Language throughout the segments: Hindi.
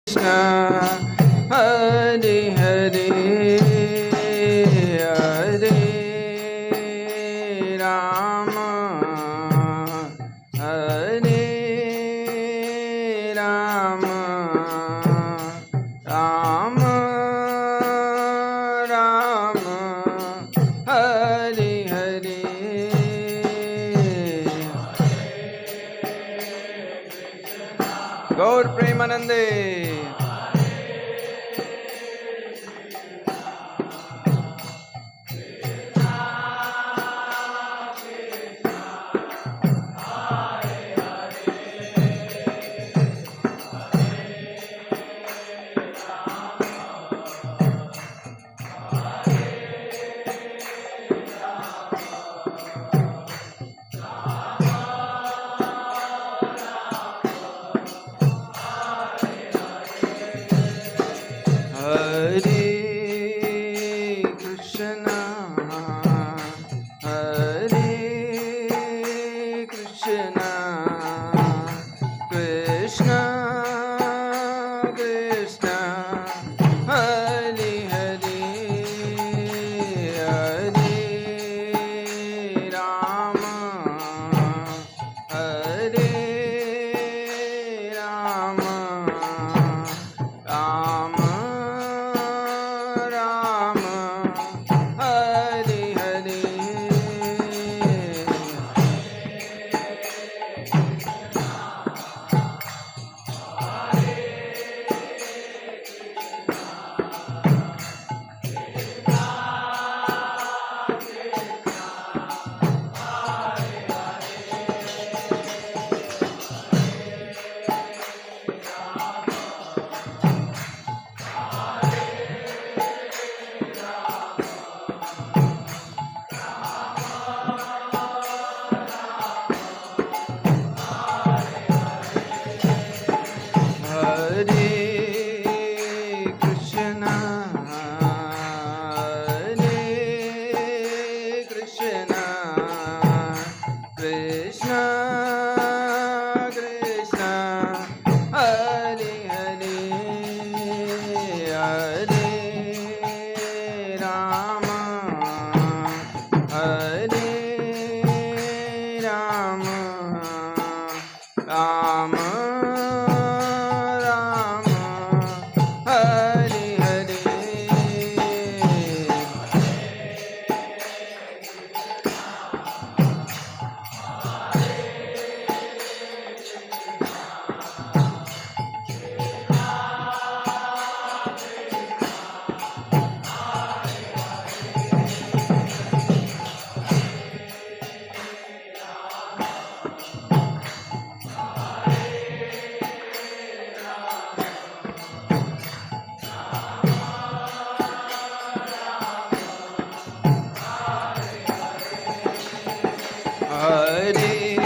Hare Hare Hare Rama Hare Rama Rama Rama Hare Hare Gaur Premanande Hare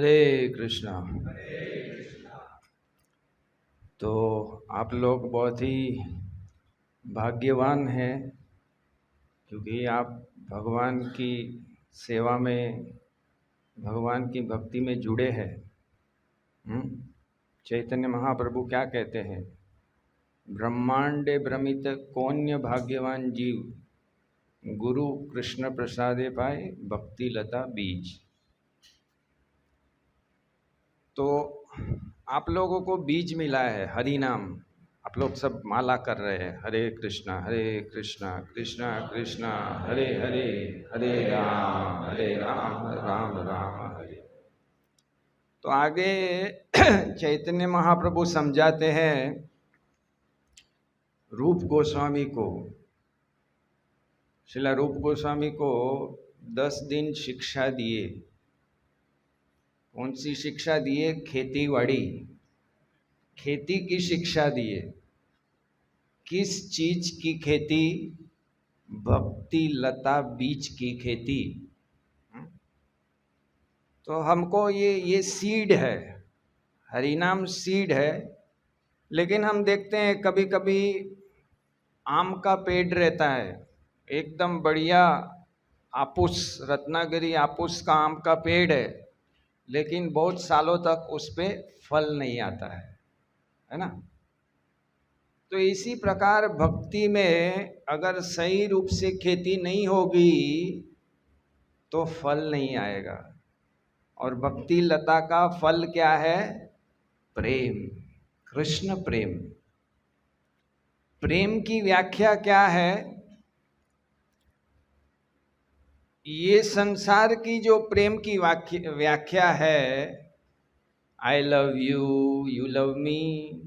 हरे कृष्णा। तो आप लोग बहुत ही भाग्यवान हैं, क्योंकि आप भगवान की सेवा में, भगवान की भक्ति में जुड़े हैं। चैतन्य महाप्रभु क्या कहते हैं? ब्रह्मांडे भ्रमित कौन्य भाग्यवान जीव, गुरु कृष्ण प्रसादे पाए भक्ति लता बीज। तो आप लोगों को बीज मिला है, हरि नाम। आप लोग सब माला कर रहे हैं, हरे कृष्णा कृष्णा कृष्णा हरे हरे, हरे राम राम राम हरे। तो आगे चैतन्य महाप्रभु समझाते हैं रूप गोस्वामी को। श्रीला रूप गोस्वामी को 10 दिन शिक्षा दिए। कौन सी शिक्षा दिए? खेती की शिक्षा दिए। किस चीज की खेती? भक्ति लता बीज की खेती। तो हमको ये सीड है, हरिनाम सीड है। लेकिन हम देखते हैं कभी कभी आम का पेड़ रहता है, एकदम बढ़िया आपूस, रत्नागिरी आपूस का आम का पेड़ है, लेकिन बहुत सालों तक उस पे फल नहीं आता है ना। तो इसी प्रकार भक्ति में अगर सही रूप से खेती नहीं होगी तो फल नहीं आएगा। और भक्ति लता का फल क्या है? प्रेम, कृष्ण प्रेम। प्रेम की व्याख्या क्या है? ये संसार की जो प्रेम की व्याख्या है, I love you, you love me,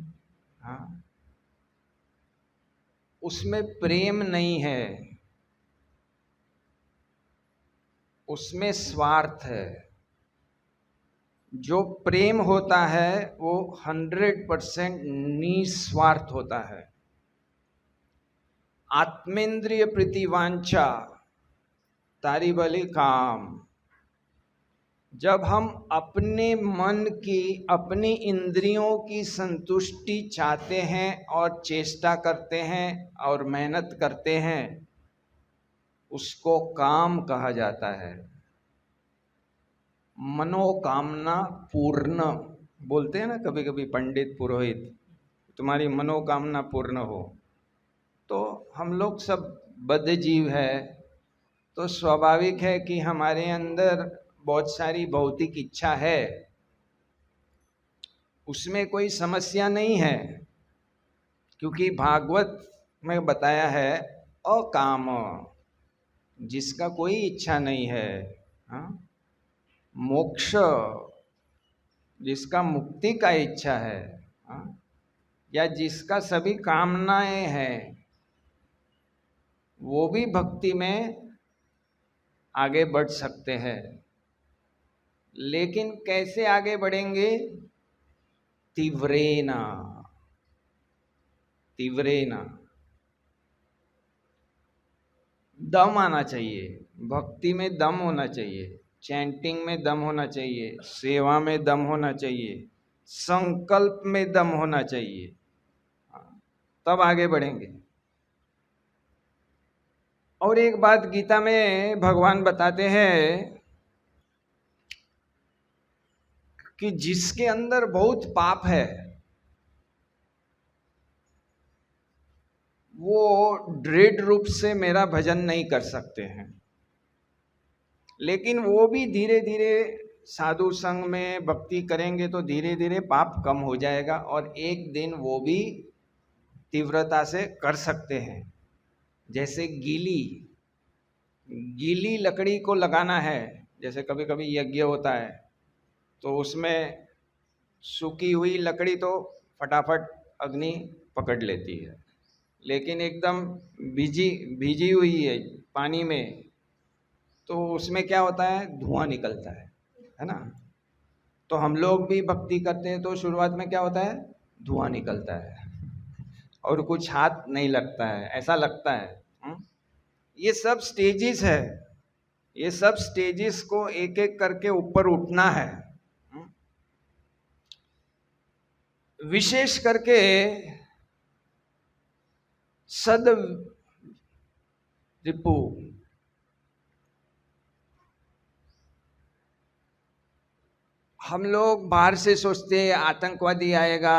हाँ, उसमें प्रेम नहीं है, उसमें स्वार्थ है। जो प्रेम होता है वो 100% निस्वार्थ होता है। आत्मेंद्रिय प्रीतिवांछा तारी बलि काम। जब हम अपने मन की, अपनी इंद्रियों की संतुष्टि चाहते हैं और चेष्टा करते हैं और मेहनत करते हैं, उसको काम कहा जाता है। मनोकामना पूर्ण बोलते हैं ना कभी कभी पंडित पुरोहित, तुम्हारी मनोकामना पूर्ण हो। तो हम लोग सब बद्ध जीव है, तो स्वाभाविक है कि हमारे अंदर बहुत सारी भौतिक इच्छा है, उसमें कोई समस्या नहीं है, क्योंकि भागवत में बताया है अकाम, जिसका कोई इच्छा नहीं है, हाँ? मोक्ष, जिसका मुक्ति का इच्छा है, हाँ? या जिसका सभी कामनाएं हैं, वो भी भक्ति में आगे बढ़ सकते हैं। लेकिन कैसे आगे बढ़ेंगे? तीव्रेना, तीव्रेना। दम आना चाहिए, भक्ति में दम होना चाहिए, चैंटिंग में दम होना चाहिए, सेवा में दम होना चाहिए, संकल्प में दम होना चाहिए, तब आगे बढ़ेंगे। और एक बात गीता में भगवान बताते हैं कि जिसके अंदर बहुत पाप है वो दृढ़ रूप से मेरा भजन नहीं कर सकते हैं। लेकिन वो भी धीरे धीरे साधु संग में भक्ति करेंगे तो धीरे धीरे पाप कम हो जाएगा और एक दिन वो भी तीव्रता से कर सकते हैं। जैसे गीली लकड़ी को लगाना है, जैसे कभी कभी यज्ञ होता है तो उसमें सूखी हुई लकड़ी तो फटाफट अग्नि पकड़ लेती है, लेकिन एकदम भीजी हुई है पानी में तो उसमें क्या होता है? धुआं निकलता है ना। तो हम लोग भी भक्ति करते हैं तो शुरुआत में क्या होता है? धुआं निकलता है और कुछ हाथ नहीं लगता है, ऐसा लगता है। ये सब स्टेजेस है, ये सब स्टेजेस को एक एक करके ऊपर उठना है। विशेष करके सद रिपु, हम लोग बाहर से सोचते हैं आतंकवादी आएगा,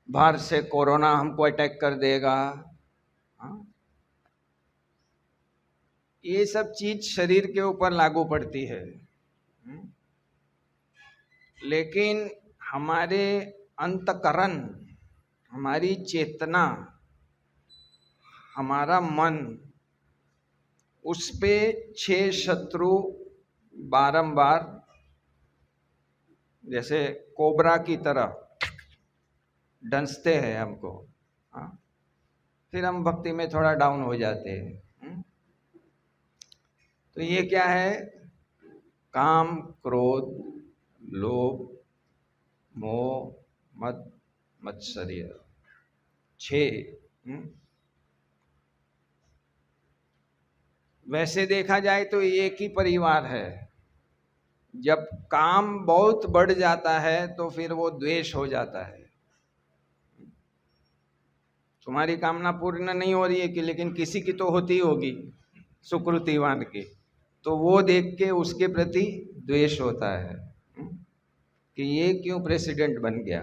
बाहर से कोरोना हमको अटैक कर देगा। हाँ? ये सब चीज शरीर के ऊपर लागू पड़ती है, लेकिन हमारे अंतकरण, हमारी चेतना, हमारा मन, उस पे 6 शत्रु बारंबार जैसे कोबरा की तरह डंसते हैं हमको। हाँ? फिर हम भक्ति में थोड़ा डाउन हो जाते हैं। तो ये क्या है? काम, क्रोध, लोभ, मोह, मद, मत्सर्य, 6। वैसे देखा जाए तो एक ही परिवार है। जब काम बहुत बढ़ जाता है तो फिर वो द्वेष हो जाता है। तुम्हारी कामना पूर्ण नहीं हो रही है कि, लेकिन किसी की तो होती होगी, सुकृतिवान की, तो वो देख के उसके प्रति द्वेष होता है कि ये क्यों प्रेसिडेंट बन गया,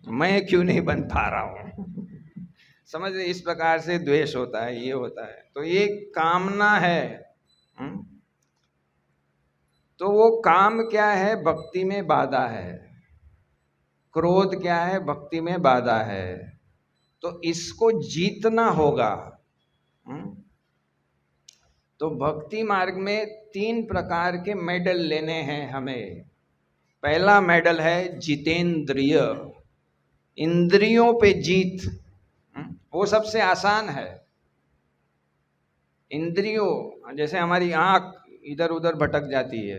मैं क्यों नहीं बन पा रहा हूं। समझ, इस प्रकार से द्वेष होता है, ये होता है। तो ये कामना है। तो वो काम क्या है? भक्ति में बाधा है। क्रोध क्या है? भक्ति में बाधा है। तो इसको जीतना होगा। तो भक्ति मार्ग में 3 प्रकार के मेडल लेने हैं हमें। पहला मेडल है जितेंद्रिय, इंद्रियों पे जीत। वो सबसे आसान है। इंद्रियों, जैसे हमारी आंख इधर उधर भटक जाती है,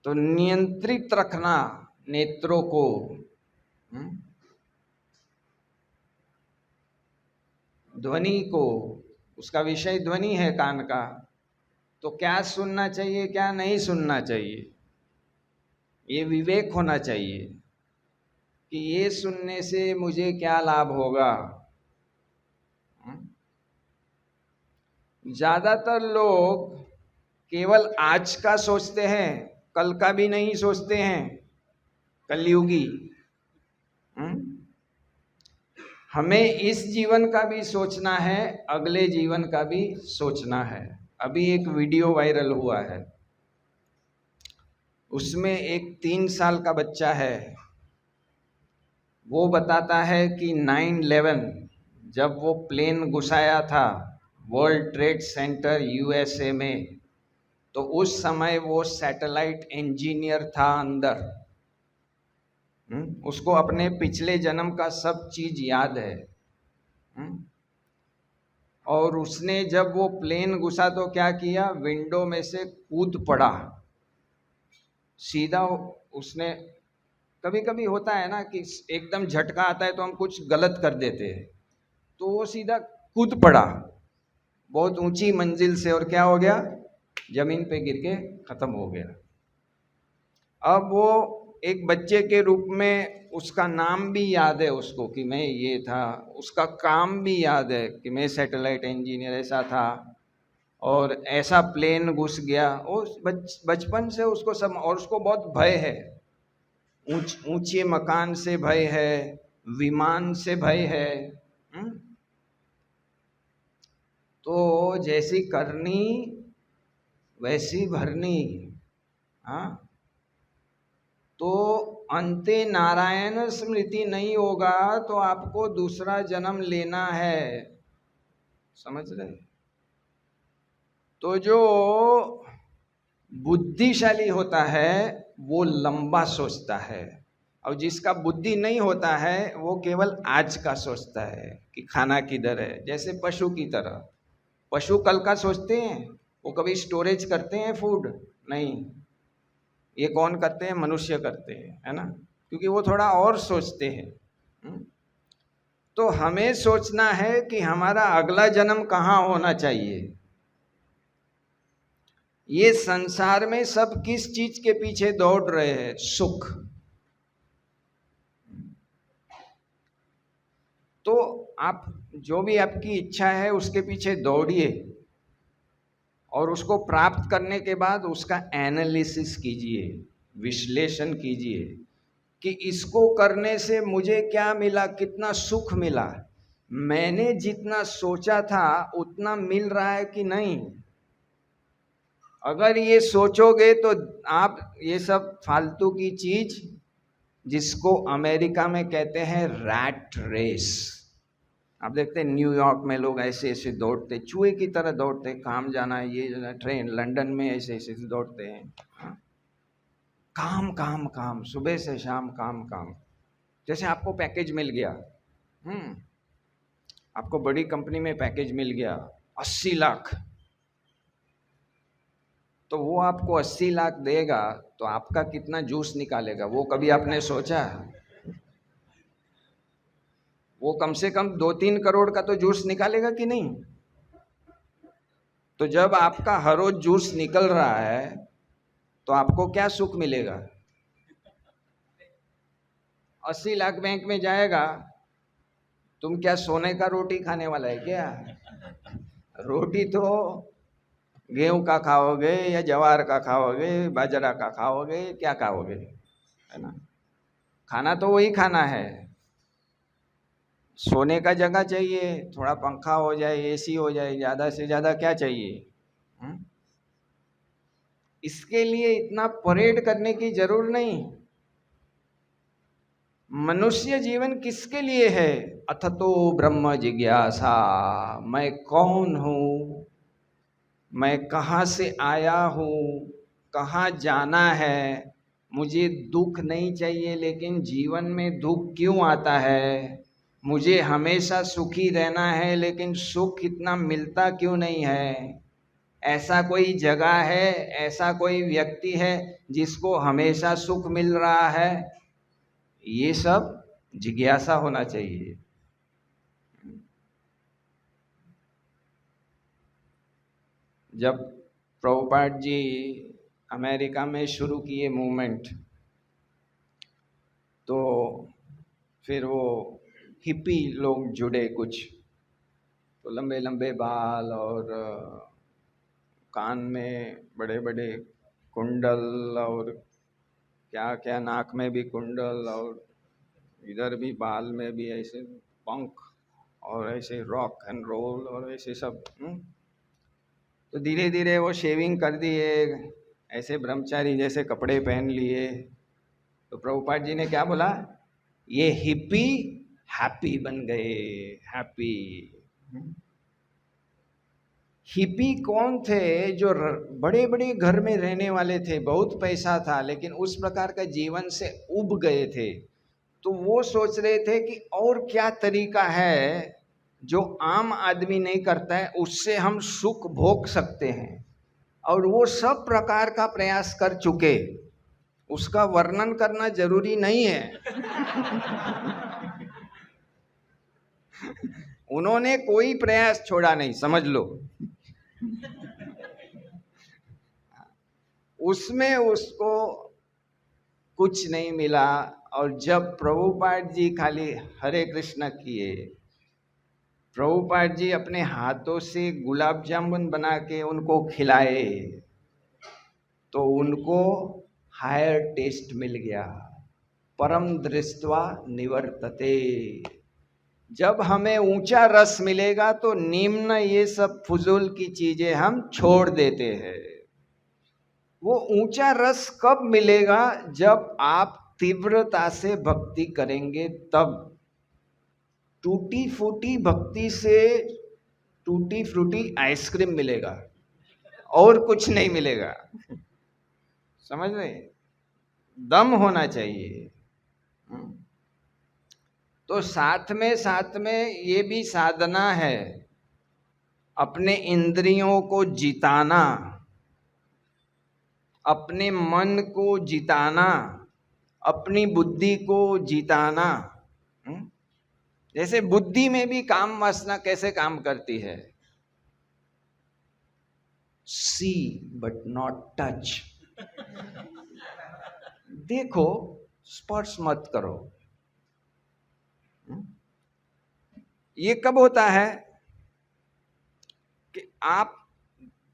तो नियंत्रित रखना नेत्रों को। ध्वनि को, उसका विषय ध्वनि है कान का, तो क्या सुनना चाहिए, क्या नहीं सुनना चाहिए, ये विवेक होना चाहिए कि ये सुनने से मुझे क्या लाभ होगा। ज्यादातर लोग केवल आज का सोचते हैं, कल का भी नहीं सोचते हैं। कलयुगी। हमें इस जीवन का भी सोचना है, अगले जीवन का भी सोचना है। अभी एक वीडियो वायरल हुआ है, उसमें एक 3 साल का बच्चा है, वो बताता है कि 9/11 जब वो प्लेन घुसाया था वर्ल्ड ट्रेड सेंटर यूएसए में, तो उस समय वो सैटेलाइट इंजीनियर था अंदर। उसको अपने पिछले जन्म का सब चीज याद है। और उसने जब वो प्लेन घुसा तो क्या किया, विंडो में से कूद पड़ा सीधा। उसने, कभी कभी होता है ना कि एकदम झटका आता है तो हम कुछ गलत कर देते हैं, तो वो सीधा कूद पड़ा बहुत ऊंची मंजिल से, और क्या हो गया, जमीन पे गिर के खत्म हो गया। अब वो एक बच्चे के रूप में उसका नाम भी याद है उसको कि मैं ये था, उसका काम भी याद है कि मैं सैटेलाइट इंजीनियर ऐसा था और ऐसा प्लेन घुस गया। उस बचपन से उसको सब, और उसको बहुत भय है, ऊंचे मकान से भय है, विमान से भय है। तो जैसी करनी वैसी भरनी। हाँ, तो अंते नारायण स्मृति नहीं होगा तो आपको दूसरा जन्म लेना है। समझ रहे? तो जो बुद्धिशाली होता है वो लंबा सोचता है, और जिसका बुद्धि नहीं होता है वो केवल आज का सोचता है कि खाना किधर है। जैसे पशु की तरह, पशु कल का सोचते हैं, वो कभी स्टोरेज करते हैं फूड? नहीं। ये कौन करते हैं? मनुष्य करते हैं, है ना, क्योंकि वो थोड़ा और सोचते हैं। तो हमें सोचना है कि हमारा अगला जन्म कहाँ होना चाहिए। ये संसार में सब किस चीज के पीछे दौड़ रहे हैं? सुख। आप जो भी आपकी इच्छा है उसके पीछे दौड़िए और उसको प्राप्त करने के बाद उसका एनालिसिस कीजिए, विश्लेषण कीजिए कि इसको करने से मुझे क्या मिला, कितना सुख मिला, मैंने जितना सोचा था उतना मिल रहा है कि नहीं। अगर ये सोचोगे तो आप ये सब फालतू की चीज, जिसको अमेरिका में कहते हैं रैट रेस, आप देखते हैं न्यूयॉर्क में लोग ऐसे ऐसे दौड़ते, चूहे की तरह दौड़ते, काम जाना है, ये जाना, ट्रेन, लंदन में ऐसे ऐसे दौड़ते हैं, काम काम काम, सुबह से शाम काम काम। जैसे आपको पैकेज मिल गया, आपको बड़ी कंपनी में पैकेज मिल गया 80 लाख, तो वो आपको 80 लाख देगा तो आपका कितना जूस निकालेगा वो कभी आपने सोचा? वो कम से कम 2-3 करोड़ का तो जूस निकालेगा कि नहीं? तो जब आपका हर रोज जूस निकल रहा है तो आपको क्या सुख मिलेगा? 80 लाख बैंक में जाएगा, तुम क्या सोने का रोटी खाने वाला है क्या? रोटी तो गेहूं का खाओगे या जवार का खाओगे, बाजरा का खाओगे, क्या खाओगे, है ना? खाना तो वही खाना है। सोने का जगह चाहिए, थोड़ा पंखा हो जाए, एसी हो जाए, ज्यादा से ज्यादा क्या चाहिए? इसके लिए इतना परेड करने की जरूर नहीं। मनुष्य जीवन किसके लिए है? अथतो ब्रह्म जिज्ञासा, मैं कौन हूं, मैं कहाँ से आया हूँ, कहाँ जाना है, मुझे दुख नहीं चाहिए लेकिन जीवन में दुख क्यों आता है, मुझे हमेशा सुखी रहना है लेकिन सुख इतना मिलता क्यों नहीं है, ऐसा कोई जगह है, ऐसा कोई व्यक्ति है जिसको हमेशा सुख मिल रहा है, ये सब जिज्ञासा होना चाहिए। जब प्रभुपाद जी अमेरिका में शुरू किए मूवमेंट, तो फिर वो हिप्पी लोग जुड़े कुछ, तो लंबे लंबे बाल और कान में बड़े बड़े कुंडल और क्या क्या, नाक में भी कुंडल और इधर भी बाल में भी ऐसे पंख और ऐसे रॉक एंड रोल और ऐसे सब। तो धीरे धीरे वो शेविंग कर दिए, ऐसे ब्रह्मचारी जैसे कपड़े पहन लिए। तो प्रभुपाद जी ने क्या बोला? ये हिप्पी हैप्पी बन गए, हैप्पी। हिप्पी कौन थे? जो बड़े बड़े घर में रहने वाले थे, बहुत पैसा था, लेकिन उस प्रकार का जीवन से उब गए थे। तो वो सोच रहे थे कि और क्या तरीका है जो आम आदमी नहीं करता है, उससे हम सुख भोग सकते हैं। और वो सब प्रकार का प्रयास कर चुके, उसका वर्णन करना जरूरी नहीं है। उन्होंने कोई प्रयास छोड़ा नहीं, समझ लो। उसमें उसको कुछ नहीं मिला। और जब प्रभुपाद जी खाली हरे कृष्ण किए, प्रभुपाद जी अपने हाथों से गुलाब जामुन बना के उनको खिलाए, तो उनको हायर टेस्ट मिल गया। परम दृष्ट्वा निवर्तते। जब हमें ऊंचा रस मिलेगा तो निम्न ये सब फुजूल की चीजें हम छोड़ देते हैं। वो ऊंचा रस कब मिलेगा? जब आप तीव्रता से भक्ति करेंगे तब। टूटी फूटी भक्ति से टूटी फ्रूटी आइसक्रीम मिलेगा, और कुछ नहीं मिलेगा। समझ रहे? दम होना चाहिए। तो साथ में ये भी साधना है, अपने इंद्रियों को जिताना, अपने मन को जिताना, अपनी बुद्धि को जिताना। जैसे बुद्धि में भी काम वासना कैसे काम करती है? सी बट नॉट टच। देखो, स्पर्श मत करो। ये कब होता है कि आप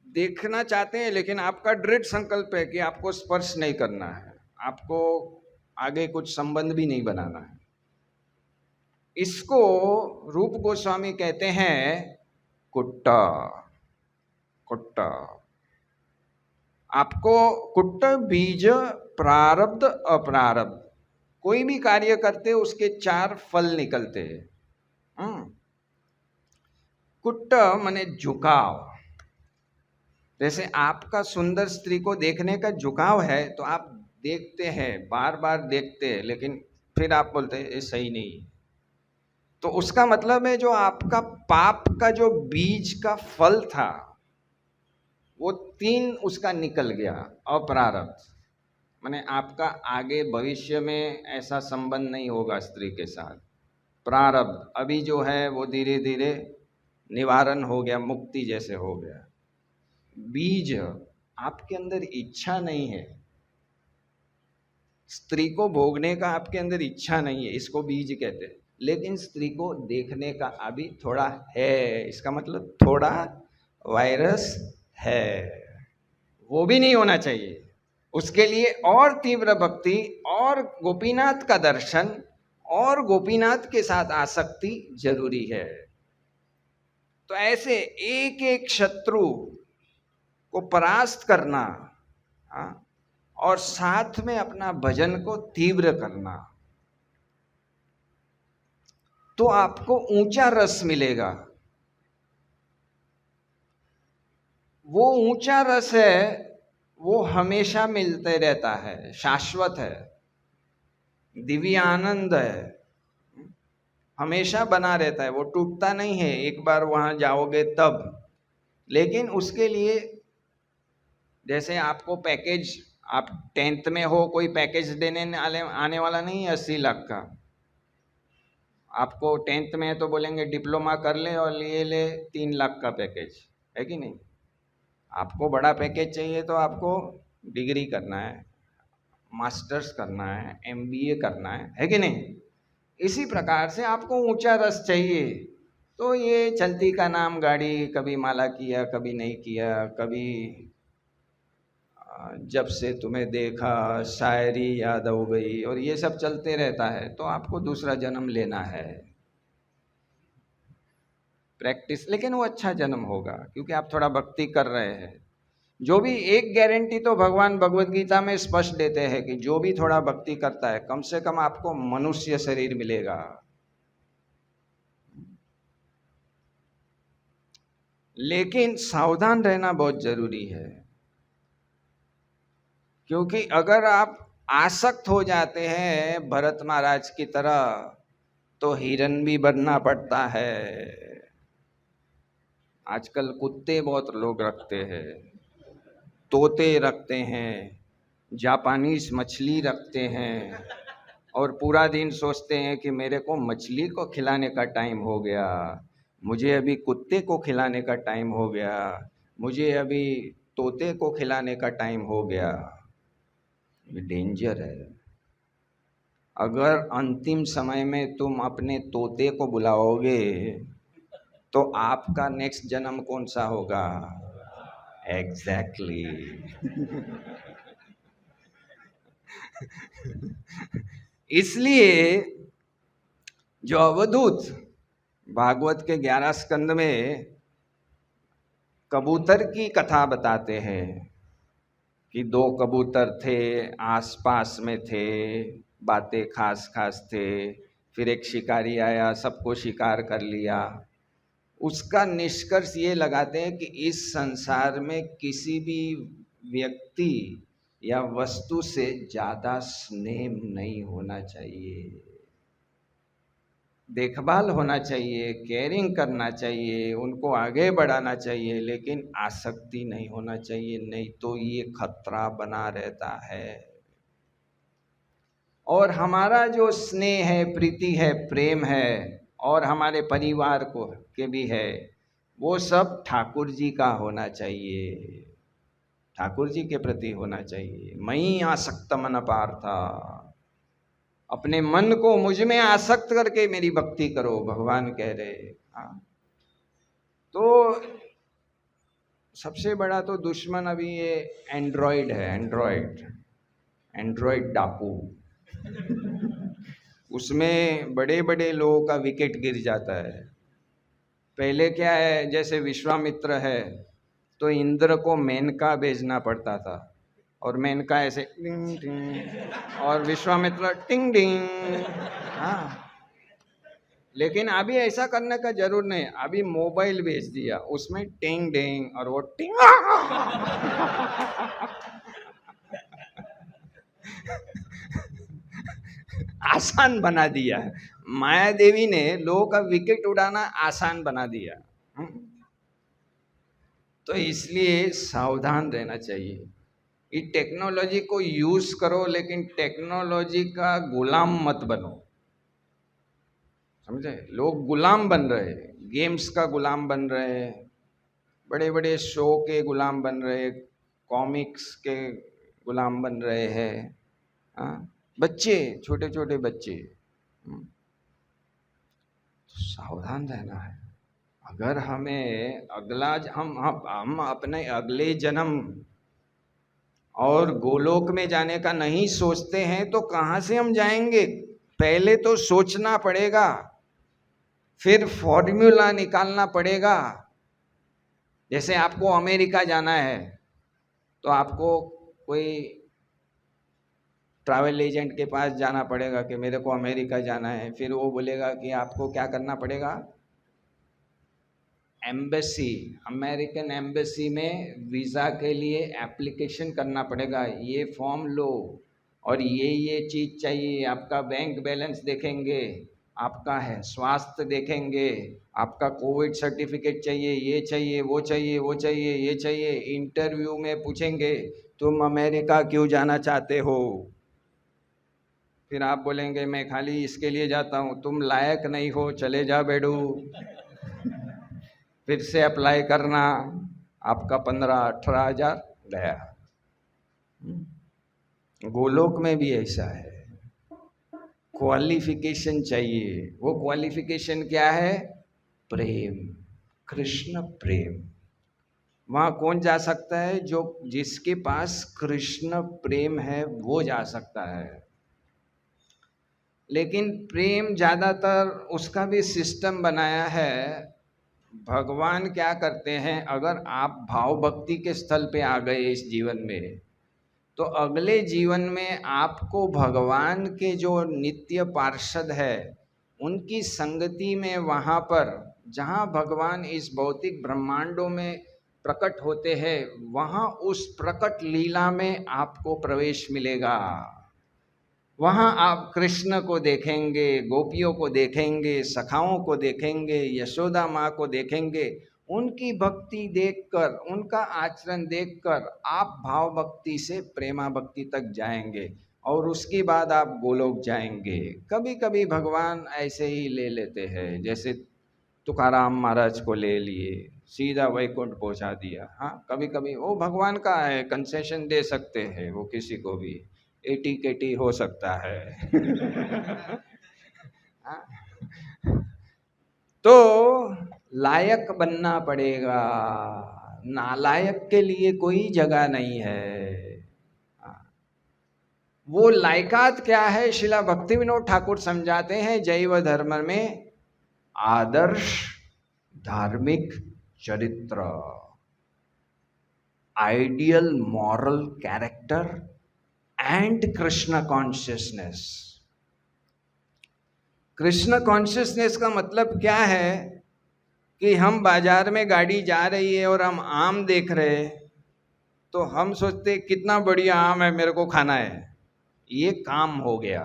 देखना चाहते हैं लेकिन आपका दृढ़ संकल्प है कि आपको स्पर्श नहीं करना है, आपको आगे कुछ संबंध भी नहीं बनाना है। इसको रूप गोस्वामी कहते हैं कुट्टा। कुट्टा आपको कुट्ट बीज प्रारब्ध अप्रारब्ध, कोई भी कार्य करते उसके 4 फल निकलते हैं। कुट्ट माने झुकाव। जैसे आपका सुंदर स्त्री को देखने का झुकाव है तो आप देखते हैं, बार बार देखते हैं, लेकिन फिर आप बोलते हैं ये सही नहीं। तो उसका मतलब है जो आपका पाप का जो बीज का फल था वो 3 उसका निकल गया। अप्रारब्ध माने आपका आगे भविष्य में ऐसा संबंध नहीं होगा स्त्री के साथ। प्रारब्ध अभी जो है वो धीरे धीरे निवारण हो गया, मुक्ति जैसे हो गया। बीज आपके अंदर इच्छा नहीं है, स्त्री को भोगने का आपके अंदर इच्छा नहीं है, इसको बीज कहते हैं। लेकिन स्त्री को देखने का अभी थोड़ा है, इसका मतलब थोड़ा वायरस है, वो भी नहीं होना चाहिए। उसके लिए और तीव्र भक्ति और गोपीनाथ का दर्शन और गोपीनाथ के साथ आसक्ति जरूरी है। तो ऐसे एक एक शत्रु को परास्त करना और साथ में अपना भजन को तीव्र करना, तो आपको ऊंचा रस मिलेगा। वो ऊंचा रस है वो हमेशा मिलते रहता है, शाश्वत है, दिव्य आनंद है, हमेशा बना रहता है, वो टूटता नहीं है एक बार वहां जाओगे तब। लेकिन उसके लिए जैसे आपको पैकेज, आप 10th में हो, कोई पैकेज देने आने वाला नहीं है 80 लाख का। आपको 10th में है तो बोलेंगे डिप्लोमा कर ले और ये ले 3 लाख का पैकेज, है कि नहीं? आपको बड़ा पैकेज चाहिए तो आपको डिग्री करना है, मास्टर्स करना है, MBA करना है कि नहीं? इसी प्रकार से आपको ऊंचा रस चाहिए। तो ये चलती का नाम गाड़ी, कभी माला किया, कभी नहीं किया, कभी जब से तुम्हें देखा शायरी याद हो गई, और ये सब चलते रहता है। तो आपको दूसरा जन्म लेना है, प्रैक्टिस, लेकिन वो अच्छा जन्म होगा क्योंकि आप थोड़ा भक्ति कर रहे हैं। जो भी एक गारंटी तो भगवान भगवत गीता में स्पष्ट देते हैं कि जो भी थोड़ा भक्ति करता है कम से कम आपको मनुष्य शरीर मिलेगा। लेकिन सावधान रहना बहुत जरूरी है, क्योंकि अगर आप आसक्त हो जाते हैं भरत महाराज की तरह तो हिरन भी बनना पड़ता है। आजकल कुत्ते बहुत लोग रखते हैं, तोते रखते हैं, जापानीज मछली रखते हैं, और पूरा दिन सोचते हैं कि मेरे को मछली को खिलाने का टाइम हो गया, मुझे अभी कुत्ते को खिलाने का टाइम हो गया, मुझे अभी तोते को खिलाने का टाइम हो गया। ये डेंजर है। अगर अंतिम समय में तुम अपने तोते को बुलाओगे तो आपका नेक्स्ट जन्म कौन सा होगा? एग्जैक्टली। इसलिए जो अवधूत भागवत के 11 स्कंद में कबूतर की कथा बताते हैं कि 2 कबूतर थे, आसपास में थे, बातें खास खास थे, फिर एक शिकारी आया, सबको शिकार कर लिया। उसका निष्कर्ष ये लगाते हैं कि इस संसार में किसी भी व्यक्ति या वस्तु से ज़्यादा स्नेह नहीं होना चाहिए, देखभाल होना चाहिए, केयरिंग करना चाहिए, उनको आगे बढ़ाना चाहिए, लेकिन आसक्ति नहीं होना चाहिए, नहीं तो ये खतरा बना रहता है। और हमारा जो स्नेह है, प्रीति है, प्रेम है, और हमारे परिवार को के भी है, वो सब ठाकुर जी का होना चाहिए, ठाकुर जी के प्रति होना चाहिए। मई आसक्त मन पार्था, अपने मन को मुझ में आसक्त करके मेरी भक्ति करो, भगवान कह रहे। हाँ, तो सबसे बड़ा तो दुश्मन अभी ये एंड्रॉइड है, एंड्रॉइड डाकू। उसमें बड़े बड़े लोगों का विकेट गिर जाता है। पहले क्या है, जैसे विश्वामित्र है तो इंद्र को मेनका भेजना पड़ता था, और मेनका ऐसे टिंग टिंग और विश्वामित्र टिंग टिंग। हाँ, लेकिन अभी ऐसा करने का जरूर नहीं, अभी मोबाइल भेज दिया, उसमें टिंग टिंग और वो टिंग। आसान बना दिया। माया देवी ने लोगों का विकेट उड़ाना आसान बना दिया। तो इसलिए सावधान रहना चाहिए। ये टेक्नोलॉजी को यूज करो, लेकिन टेक्नोलॉजी का गुलाम मत बनो। समझे? लोग गुलाम बन रहे, गेम्स का गुलाम बन रहे, बड़े बड़े शो के गुलाम बन रहे, कॉमिक्स के गुलाम बन रहे हैं। बच्चे, छोटे छोटे बच्चे। सावधान रहना है। अगर हमें अगला हम अपने अगले जन्म और गोलोक में जाने का नहीं सोचते हैं तो कहाँ से हम जाएंगे? पहले तो सोचना पड़ेगा, फिर फॉर्मूला निकालना पड़ेगा। जैसे आपको अमेरिका जाना है तो आपको कोई ट्रैवल एजेंट के पास जाना पड़ेगा कि मेरे को अमेरिका जाना है। फिर वो बोलेगा कि आपको क्या करना पड़ेगा, एम्बेसी, अमेरिकन एम्बेसी में वीज़ा के लिए एप्लीकेशन करना पड़ेगा। ये फॉर्म लो और ये चीज़ चाहिए। आपका बैंक बैलेंस देखेंगे, आपका है स्वास्थ्य देखेंगे, आपका कोविड सर्टिफिकेट चाहिए, ये चाहिए, वो चाहिए, वो चाहिए, ये चाहिए। इंटरव्यू में पूछेंगे तुम अमेरिका क्यों जाना चाहते हो? फिर आप बोलेंगे मैं खाली इसके लिए जाता हूँ। तुम लायक नहीं हो, चले जा बेडू। फिर से अप्लाई करना, आपका 15-18 हजार गया। गोलोक में भी ऐसा है, क्वालिफिकेशन चाहिए। वो क्वालिफिकेशन क्या है? प्रेम, कृष्ण प्रेम। वहां कौन जा सकता है? जो जिसके पास कृष्ण प्रेम है वो जा सकता है। लेकिन प्रेम ज्यादातर उसका भी सिस्टम बनाया है। भगवान क्या करते हैं, अगर आप भाव भक्ति के स्थल पे आ गए इस जीवन में, तो अगले जीवन में आपको भगवान के जो नित्य पार्षद है उनकी संगति में, वहाँ पर जहाँ भगवान इस भौतिक ब्रह्मांडों में प्रकट होते हैं, वहाँ उस प्रकट लीला में आपको प्रवेश मिलेगा। वहाँ आप कृष्ण को देखेंगे, गोपियों को देखेंगे, सखाओं को देखेंगे, यशोदा माँ को देखेंगे। उनकी भक्ति देखकर, उनका आचरण देखकर आप भाव भक्ति से प्रेमा भक्ति तक जाएंगे और उसके बाद आप गोलोक जाएंगे। कभी कभी भगवान ऐसे ही ले लेते हैं, जैसे तुकाराम महाराज को ले लिए, सीधा वैकुंठ पहुंचा दिया। हाँ, कभी कभी वो भगवान का है, कंसेशन दे सकते हैं वो किसी को भी, एटी केटी हो सकता है। तो लायक बनना पड़ेगा, नालायक के लिए कोई जगह नहीं है। वो लायकात क्या है? शिला भक्ति विनोद ठाकुर समझाते हैं जैव धर्म में आदर्श धार्मिक चरित्र, ideal moral character and Krishna consciousness. Krishna consciousness का मतलब क्या है कि हम बाजार में गाड़ी जा रही है और हम आम देख रहे हैं तो हम सोचते कितना बढ़िया आम है, मेरे को खाना है, ये काम हो गया।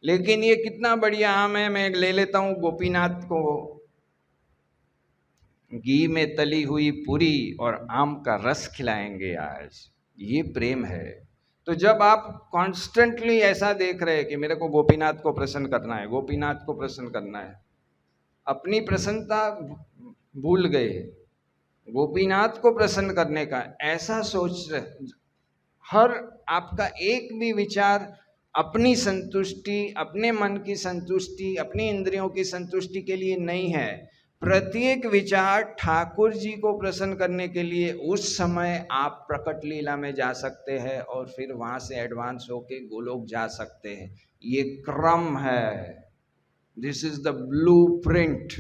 लेकिन ये कितना बढ़िया आम है, मैं ले लेता हूँ गोपीनाथ को घी में तली हुई पूरी और आम का रस खिलाएंगे आज, ये प्रेम है। तो जब आप कॉन्स्टेंटली ऐसा देख रहे हैं कि मेरे को गोपीनाथ को प्रसन्न करना है, गोपीनाथ को प्रसन्न करना है, अपनी प्रसन्नता भूल गए, गोपीनाथ को प्रसन्न करने का ऐसा सोच रहे, हर आपका एक भी विचार अपनी संतुष्टि, अपने मन की संतुष्टि, अपनी इंद्रियों की संतुष्टि के लिए नहीं है। प्रत्येक विचार ठाकुर जी को प्रसन्न करने के लिए उस समय आप प्रकट लीला में जा सकते हैं और फिर वहां से एडवांस होके गोलोक जा सकते हैं। ये क्रम है। This is the blueprint.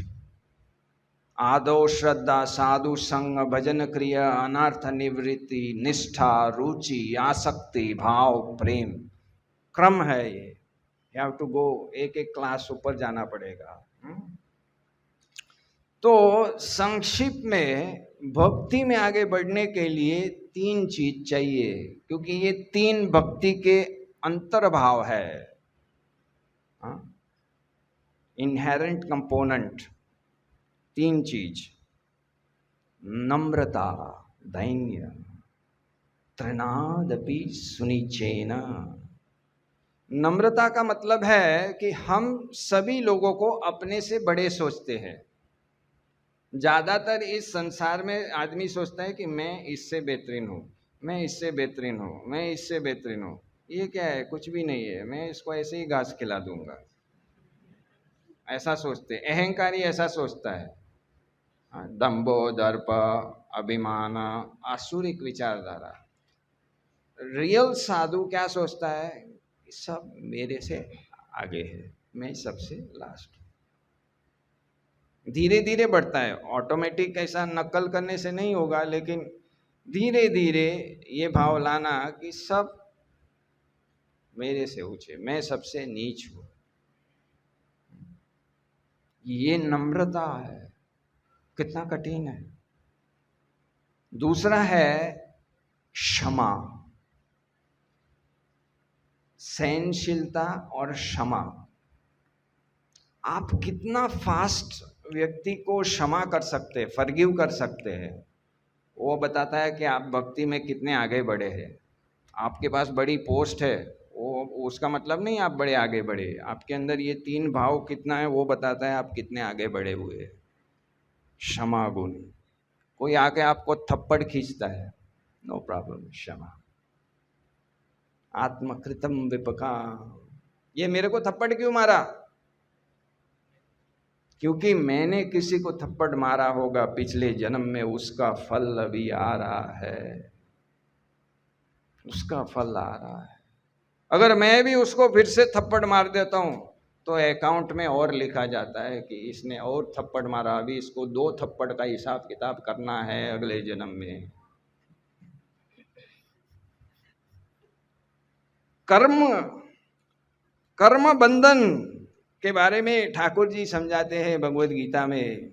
आदो श्रद्धा, साधु संग, भजन क्रिया, अनर्थ निवृत्ति, निष्ठा, रुचि, आसक्ति, भाव, प्रेम, क्रम है ये। यू हैव टू गो, एक एक क्लास ऊपर जाना पड़ेगा। तो संक्षिप्त में भक्ति में आगे बढ़ने के लिए 3 चीज चाहिए, क्योंकि ये 3 भक्ति के अंतर्भाव है, इनहेरेंट कंपोनेंट। 3 चीज, नम्रता, धैर्य, तृणादपि सुनिचेन। नम्रता का मतलब है कि हम सभी लोगों को अपने से बड़े सोचते हैं। ज्यादातर इस संसार में आदमी सोचता है कि मैं इससे बेहतरीन हूँ, मैं इससे बेहतरीन हूँ, मैं इससे बेहतरीन हूँ। ये क्या है? कुछ भी नहीं है, मैं इसको ऐसे ही घास खिला दूंगा, ऐसा सोचते। अहंकारी ऐसा सोचता है। दंभो, दर्प, अभिमान, आसुरिक विचारधारा। रियल साधु क्या सोचता है? सब मेरे से आगे है, मैं सबसे लास्ट। धीरे धीरे बढ़ता है, ऑटोमेटिक ऐसा नकल करने से नहीं होगा, लेकिन धीरे धीरे ये भाव लाना कि सब मेरे से ऊंचे, मैं सबसे नीच हूं। ये नम्रता है। कितना कठिन है। दूसरा है क्षमा, सहनशीलता और क्षमा। आप कितना फास्ट व्यक्ति को क्षमा कर सकते हैं, फॉरगिव कर सकते हैं, वो बताता है कि आप भक्ति में कितने आगे बढ़े हैं। आपके पास बड़ी पोस्ट है, वो उसका मतलब नहीं आप बड़े आगे बढ़े। आपके अंदर ये 3 भाव कितना है वो बताता है आप कितने आगे बढ़े हुए हैं। क्षमा गुण। कोई आके आपको थप्पड़ खींचता है, नो प्रॉब्लम, क्षमा। आत्मकृतम विपका, ये मेरे को थप्पड़ क्यों मारा? क्योंकि मैंने किसी को थप्पड़ मारा होगा पिछले जन्म में, उसका फल अभी आ रहा है, उसका फल आ रहा है। अगर मैं भी उसको फिर से थप्पड़ मार देता हूं तो अकाउंट में और लिखा जाता है कि इसने और थप्पड़ मारा, अभी इसको 2 थप्पड़ का हिसाब किताब करना है अगले जन्म में। कर्म बंधन के बारे में ठाकुर जी समझाते हैं भगवद गीता में।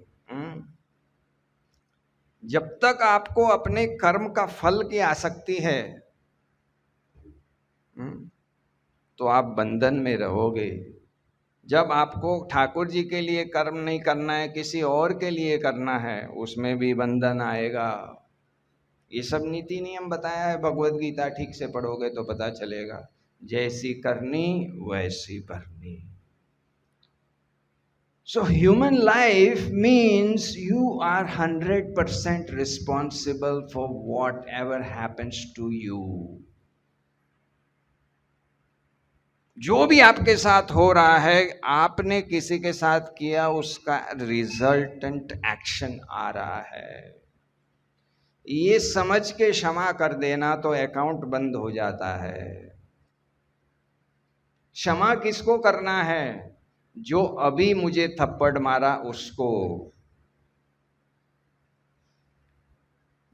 जब तक आपको अपने कर्म का फल की आसक्ति है तो आप बंधन में रहोगे। जब आपको ठाकुर जी के लिए कर्म नहीं करना है, किसी और के लिए करना है, उसमें भी बंधन आएगा। ये सब नीति नियम बताया है भगवद गीता, ठीक से पढ़ोगे तो पता चलेगा। जैसी करनी वैसी भरनी। So human life means you are 100% responsible for whatever happens to you. जो भी आपके साथ हो रहा है, आपने किसी के साथ किया, उसका रिजल्टेंट एक्शन आ रहा है। ये समझ के क्षमा कर देना तो अकाउंट बंद हो जाता है। क्षमा किसको करना है? जो अभी मुझे थप्पड़ मारा उसको।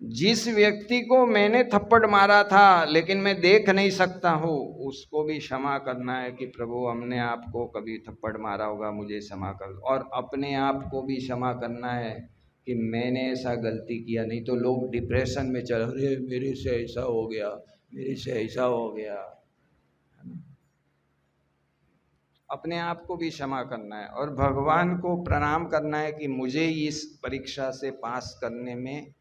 जिस व्यक्ति को मैंने थप्पड़ मारा था लेकिन मैं देख नहीं सकता हूँ, उसको भी क्षमा करना है कि प्रभु हमने आपको कभी थप्पड़ मारा होगा, मुझे क्षमा कर। और अपने आप को भी क्षमा करना है कि मैंने ऐसा गलती किया। नहीं तो लोग डिप्रेशन में चल रहे, मेरे से ऐसा हो गया, मेरे से ऐसा हो गया। अपने आप को भी क्षमा करना है और भगवान को प्रणाम करना है कि मुझे इस परीक्षा से पास करने में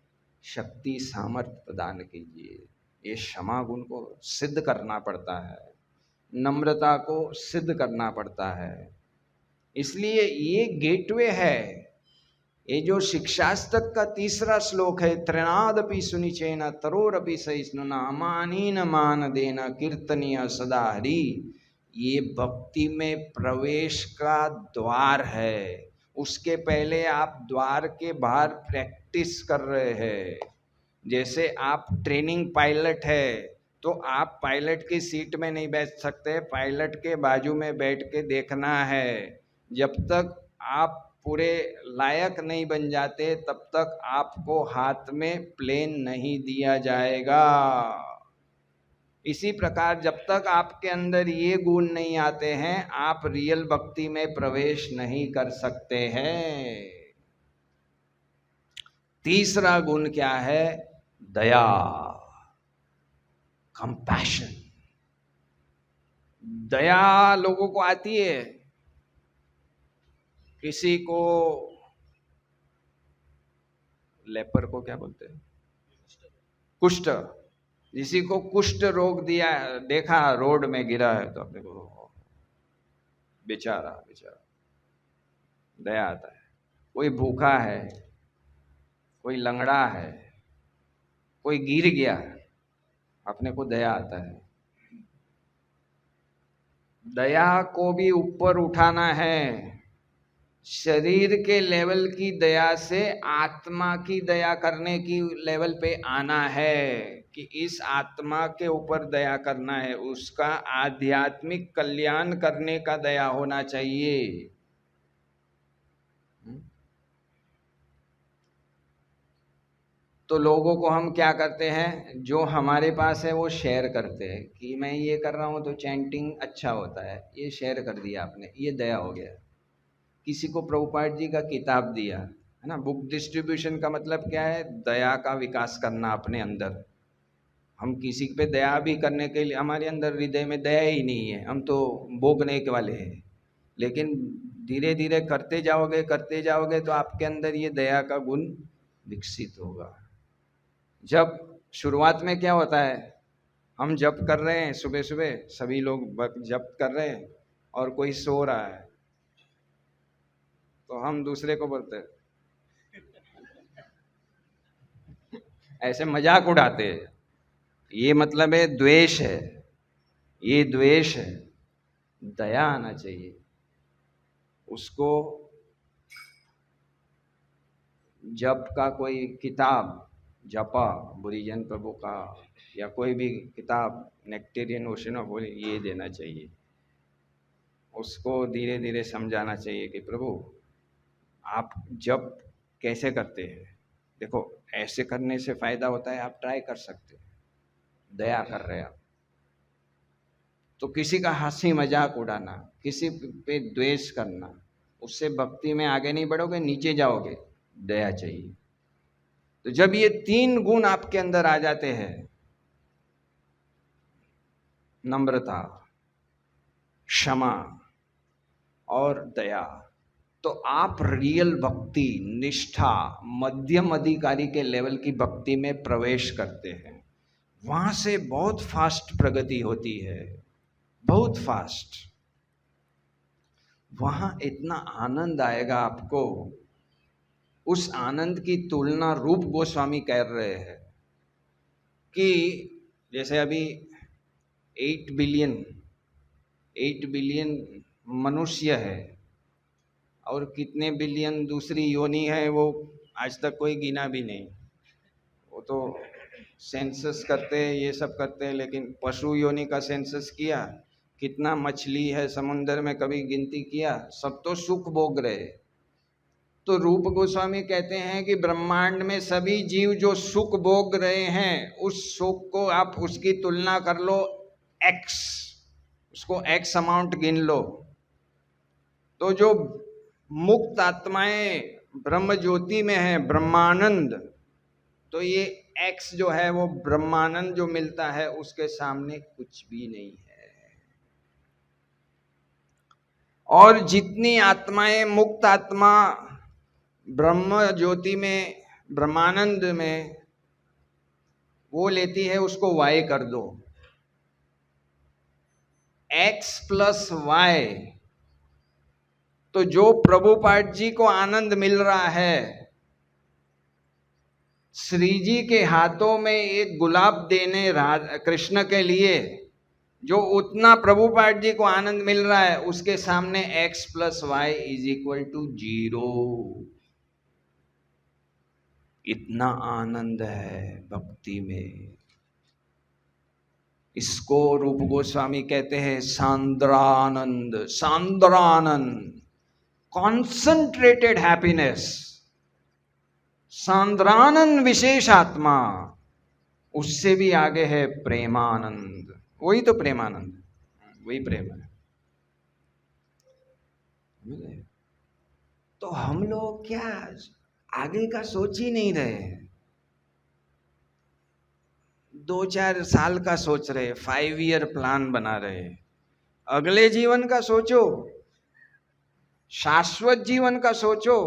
शक्ति सामर्थ्य प्रदान कीजिए। ये क्षमा गुण को सिद्ध करना पड़ता है, नम्रता को सिद्ध करना पड़ता है। इसलिए ये गेटवे है। ये जो शिक्षास्तक का 3रा श्लोक है, त्रिनादपि सुनिचेन तरोरपि सहिष्णुना मानीन मान देना कीर्तनीय सदा हरि। ये भक्ति में प्रवेश का द्वार है। उसके पहले आप द्वार के बाहर प्रैक्टिस कर रहे हैं। जैसे आप ट्रेनिंग पायलट है तो आप पायलट की सीट में नहीं बैठ सकते, पायलट के बाजू में बैठ के देखना है। जब तक आप पूरे लायक नहीं बन जाते तब तक आपको हाथ में प्लेन नहीं दिया जाएगा। इसी प्रकार जब तक आपके अंदर ये गुण नहीं आते हैं आप रियल भक्ति में प्रवेश नहीं कर सकते हैं। तीसरा गुण क्या है? दया, कंपैशन। दया लोगों को आती है। किसी को लेपर को क्या बोलते हैं? कुष्ठ। किसी को कुष्ठ रोग दिया, देखा रोड में गिरा है तो अपने को बेचारा बेचारा दया आता है। कोई भूखा है, कोई लंगड़ा है, कोई गिर गया, अपने को दया आता है। दया को भी ऊपर उठाना है। शरीर के लेवल की दया से आत्मा की दया करने की लेवल पे आना है कि इस आत्मा के ऊपर दया करना है, उसका आध्यात्मिक कल्याण करने का दया होना चाहिए। तो लोगों को हम क्या करते हैं, जो हमारे पास है वो शेयर करते हैं कि मैं ये कर रहा हूँ तो चैंटिंग अच्छा होता है, ये शेयर कर दिया आपने, ये दया हो गया। किसी को प्रभुपाद जी का किताब दिया है ना, बुक डिस्ट्रीब्यूशन का मतलब क्या है? दया का विकास करना अपने अंदर। हम किसी पे दया भी करने के लिए, हमारे अंदर हृदय में दया ही नहीं है, हम तो भोगने के वाले हैं। लेकिन धीरे धीरे करते जाओगे तो आपके अंदर ये दया का गुण विकसित होगा। जब शुरुआत में क्या होता है, हम जप कर रहे हैं, सुबह सुबह सभी लोग जप कर रहे हैं और कोई सो रहा है तो हम दूसरे को बोलते हैं, ऐसे मजाक उड़ाते हैं। ये मतलब है द्वेष है, ये द्वेष है। दया आना चाहिए। उसको जप का कोई किताब, जपा बुरीजन प्रभु का या कोई भी किताब, नेक्टेरियन ओशन ऑफ होली, ये देना चाहिए। उसको धीरे धीरे समझाना चाहिए कि प्रभु आप जप कैसे करते हैं, देखो ऐसे करने से फायदा होता है, आप ट्राई कर सकते हैं। दया कर रहे हैं आप। तो किसी का हंसी मजाक उड़ाना, किसी पे द्वेष करना, उससे भक्ति में आगे नहीं बढ़ोगे, नीचे जाओगे। दया चाहिए। तो जब ये तीन गुण आपके अंदर आ जाते हैं, नम्रता, क्षमा और दया, तो आप रियल भक्ति, निष्ठा, मध्यम अधिकारी के लेवल की भक्ति में प्रवेश करते हैं। वहां से बहुत फास्ट प्रगति होती है, बहुत फास्ट। वहां इतना आनंद आएगा आपको, उस आनंद की तुलना रूप गोस्वामी कर रहे हैं कि जैसे अभी 8 बिलियन मनुष्य है और कितने बिलियन दूसरी योनि है वो आज तक कोई गिना भी नहीं। वो तो सेंसस करते हैं, ये सब करते हैं, लेकिन पशु योनि का सेंसस किया, कितना मछली है समुद्र में, कभी गिनती किया? सब तो सुख भोग रहे। तो रूप गोस्वामी कहते हैं कि ब्रह्मांड में सभी जीव जो सुख भोग रहे हैं, उस सुख को आप उसकी तुलना कर लो x, उसको x अमाउंट गिन लो। तो जो मुक्त आत्माएं ब्रह्म ज्योति में है, ब्रह्मानंद, तो ये x जो है वो ब्रह्मानंद जो मिलता है उसके सामने कुछ भी नहीं है। और जितनी आत्माएं मुक्त आत्मा ब्रह्म ज्योति में, ब्रह्मानंद में वो लेती है, उसको y कर दो, x प्लस y। तो जो प्रभुपाद जी को आनंद मिल रहा है, श्री जी के हाथों में एक गुलाब देने कृष्ण के लिए, जो उतना प्रभुपाद जी को आनंद मिल रहा है उसके सामने x + y = 0। इतना आनंद है भक्ति में। इसको रूप गोस्वामी कहते हैं सांद्रानंद। सांद्रानंद, कॉन्सेंट्रेटेड हैप्पीनेस, सांद्रानंद विशेष आत्मा। उससे भी आगे है प्रेमानंद। वही तो प्रेमानंद, वही प्रेम है। तो हम लोग क्या आगे का सोच ही नहीं रहे, 2-4 साल का सोच रहे, 5 ईयर प्लान बना रहे। अगले जीवन का सोचो, शाश्वत जीवन का सोचो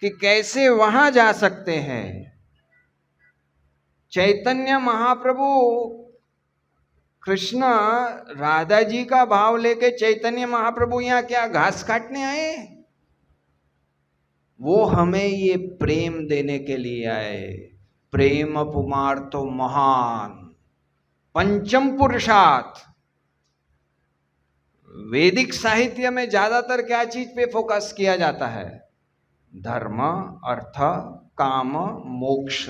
कि कैसे वहां जा सकते हैं। चैतन्य महाप्रभु कृष्ण राधा जी का भाव लेके चैतन्य महाप्रभु यहाँ क्या घास काटने आए? वो हमें ये प्रेम देने के लिए आए। प्रेम पुमार्थ महान पंचम पुरुषार्थ। वैदिक साहित्य में ज्यादातर क्या चीज पे फोकस किया जाता है? धर्म, अर्थ, काम, मोक्ष।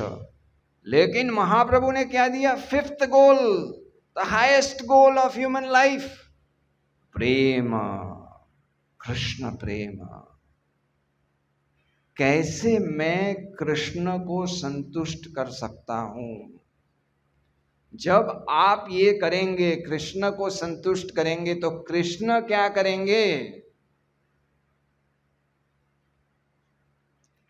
लेकिन महाप्रभु ने क्या दिया? 5th goal, the highest goal of human life, prem, Krishna prem. कैसे मैं कृष्ण को संतुष्ट कर सकता हूं? जब आप ये करेंगे, कृष्ण को संतुष्ट करेंगे, तो कृष्ण क्या करेंगे?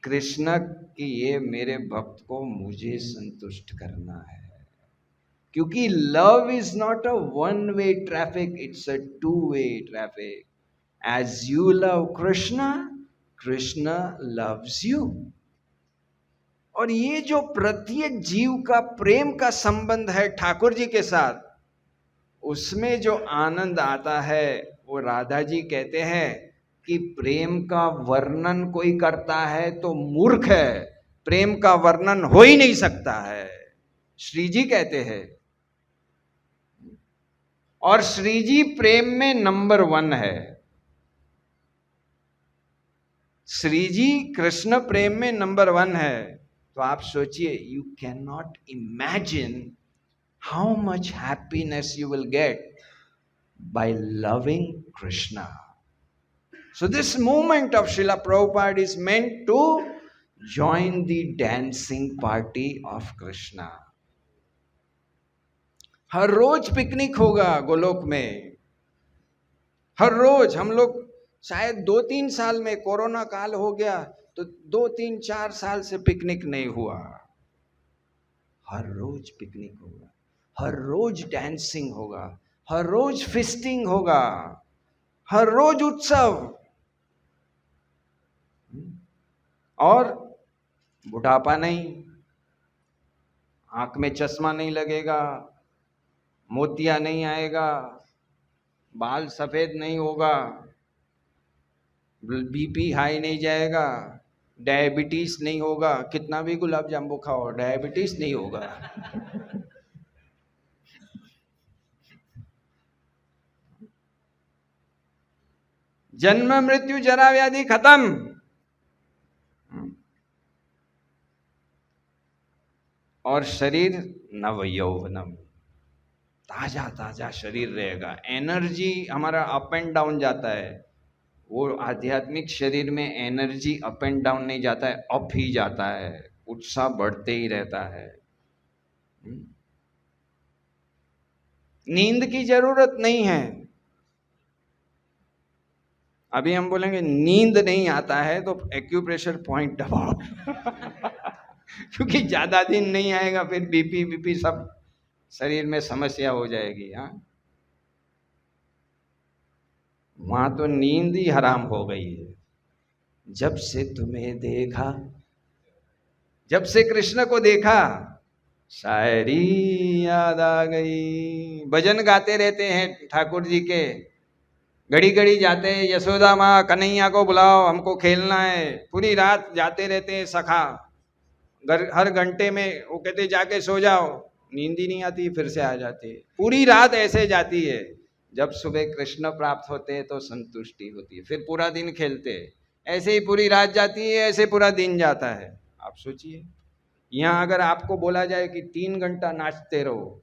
कृष्ण की ये मेरे भक्त को मुझे संतुष्ट करना है। क्योंकि love is not a one way traffic, it's a 2 way traffic. As you love Krishna, Krishna loves you. और ये जो प्रत्येक जीव का प्रेम का संबंध है ठाकुर जी के साथ, उसमें जो आनंद आता है वो राधा जी कहते हैं कि प्रेम का वर्णन कोई करता है तो मूर्ख है, प्रेम का वर्णन हो ही नहीं सकता है, श्री जी कहते हैं। और श्री जी प्रेम में नंबर 1 है। श्री जी कृष्ण प्रेम में नंबर 1 है। तो आप सोचिए, you can not imagine how much happiness you will get by loving Krishna. So this movement of Srila Prabhupada is meant to join the dancing party of Krishna. हर रोज पिकनिक होगा गोलोक में, हर रोज। हम लोग शायद 2-3 साल में, कोरोना काल हो गया तो 2-3-4 साल से पिकनिक नहीं हुआ। हर रोज पिकनिक होगा, हर रोज डांसिंग होगा, हर रोज फिस्टिंग होगा, हर रोज उत्सव। और बुढ़ापा नहीं, आंख में चश्मा नहीं लगेगा, मोतिया नहीं आएगा, बाल सफेद नहीं होगा, बीपी हाई नहीं जाएगा, डायबिटीज नहीं होगा। कितना भी गुलाब जामुन खाओ, डायबिटीज नहीं होगा। जन्म मृत्यु जरा व्याधि खत्म। और शरीर नव यौवनम, ताजा ताजा शरीर रहेगा। एनर्जी हमारा अप एंड डाउन जाता है, वो आध्यात्मिक शरीर में एनर्जी अप एंड डाउन नहीं जाता है, अप ही जाता है, उत्साह बढ़ते ही रहता है। नींद की जरूरत नहीं है। अभी हम बोलेंगे नींद नहीं आता है तो एक्यूप्रेशर पॉइंट दबाओ क्योंकि ज्यादा दिन नहीं आएगा, फिर बीपी सब शरीर में समस्या हो जाएगी। हाँ, वहां तो नींद ही हराम हो गई है। जब से तुम्हें देखा, जब से कृष्ण को देखा, शायरी याद आ गई। भजन गाते रहते हैं ठाकुर जी के, घड़ी घड़ी जाते हैं, यशोदा माँ कन्हैया को बुलाओ, हमको खेलना है। पूरी रात जाते रहते हैं सखा, हर घंटे में वो कहते जाके सो जाओ, नींद ही नहीं आती, फिर से आ जाती है। पूरी रात ऐसे जाती है। जब सुबह कृष्ण प्राप्त होते हैं तो संतुष्टि होती है, फिर पूरा दिन खेलते हैं। ऐसे ही पूरी रात जाती है, ऐसे पूरा दिन जाता है। आप सोचिए, यहाँ अगर आपको बोला जाए कि 3 घंटा नाचते रहो,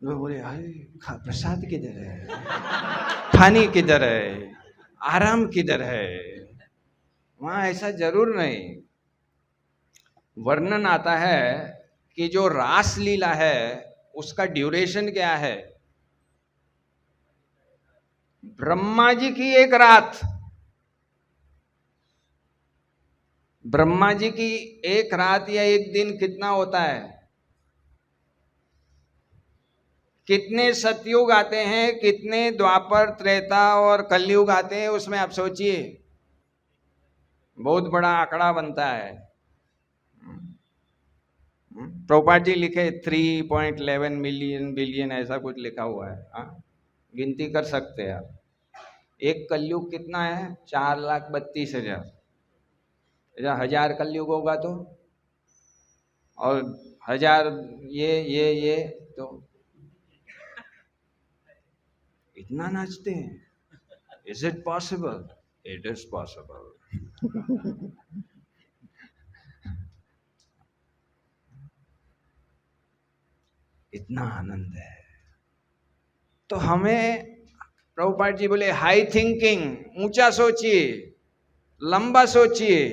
लोग बोले अरे प्रसाद किधर है, खाने किधर है, आराम किधर है। वहां ऐसा जरूर नहीं। वर्णन आता है कि जो रास लीला है उसका ड्यूरेशन क्या है। ब्रह्मा जी की एक रात, ब्रह्मा जी की एक रात या एक दिन कितना होता है। कितने सतयुग आते हैं, कितने द्वापर त्रेता और कलयुग आते हैं, उसमें आप सोचिए, बहुत बड़ा आंकड़ा बनता है। प्रभुपाद जी लिखे 3.11 मिलियन बिलियन ऐसा कुछ लिखा हुआ है। हाँ, गिनती कर सकते हैं आप। एक कलयुग कितना है, 4,32,000। 1000 कलयुग होगा तो, और 1000 ये तो इतना नाचते हैं। Is it possible? It is possible. इतना आनंद है। तो हमें प्रभुपाद जी बोले हाई थिंकिंग, ऊंचा सोचिए, लंबा सोचिए।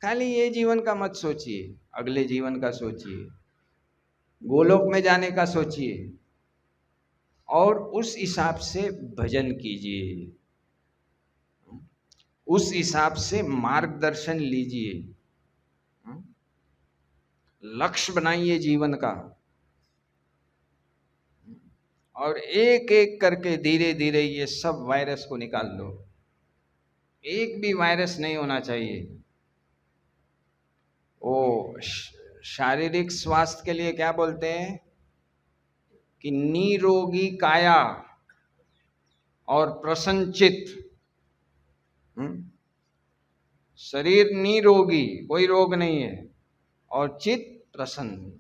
खाली ये जीवन का मत सोचिए, अगले जीवन का सोचिए, गोलोक में जाने का सोचिए, और उस हिसाब से भजन कीजिए, उस हिसाब से मार्गदर्शन लीजिए, लक्ष्य बनाइए जीवन का, और एक एक करके धीरे धीरे ये सब वायरस को निकाल दो। एक भी वायरस नहीं होना चाहिए। वो शारीरिक स्वास्थ्य के लिए क्या बोलते हैं कि निरोगी काया और प्रसन्नचित्त। शरीर निरोगी, कोई रोग नहीं है, और चित्त प्रसन्न।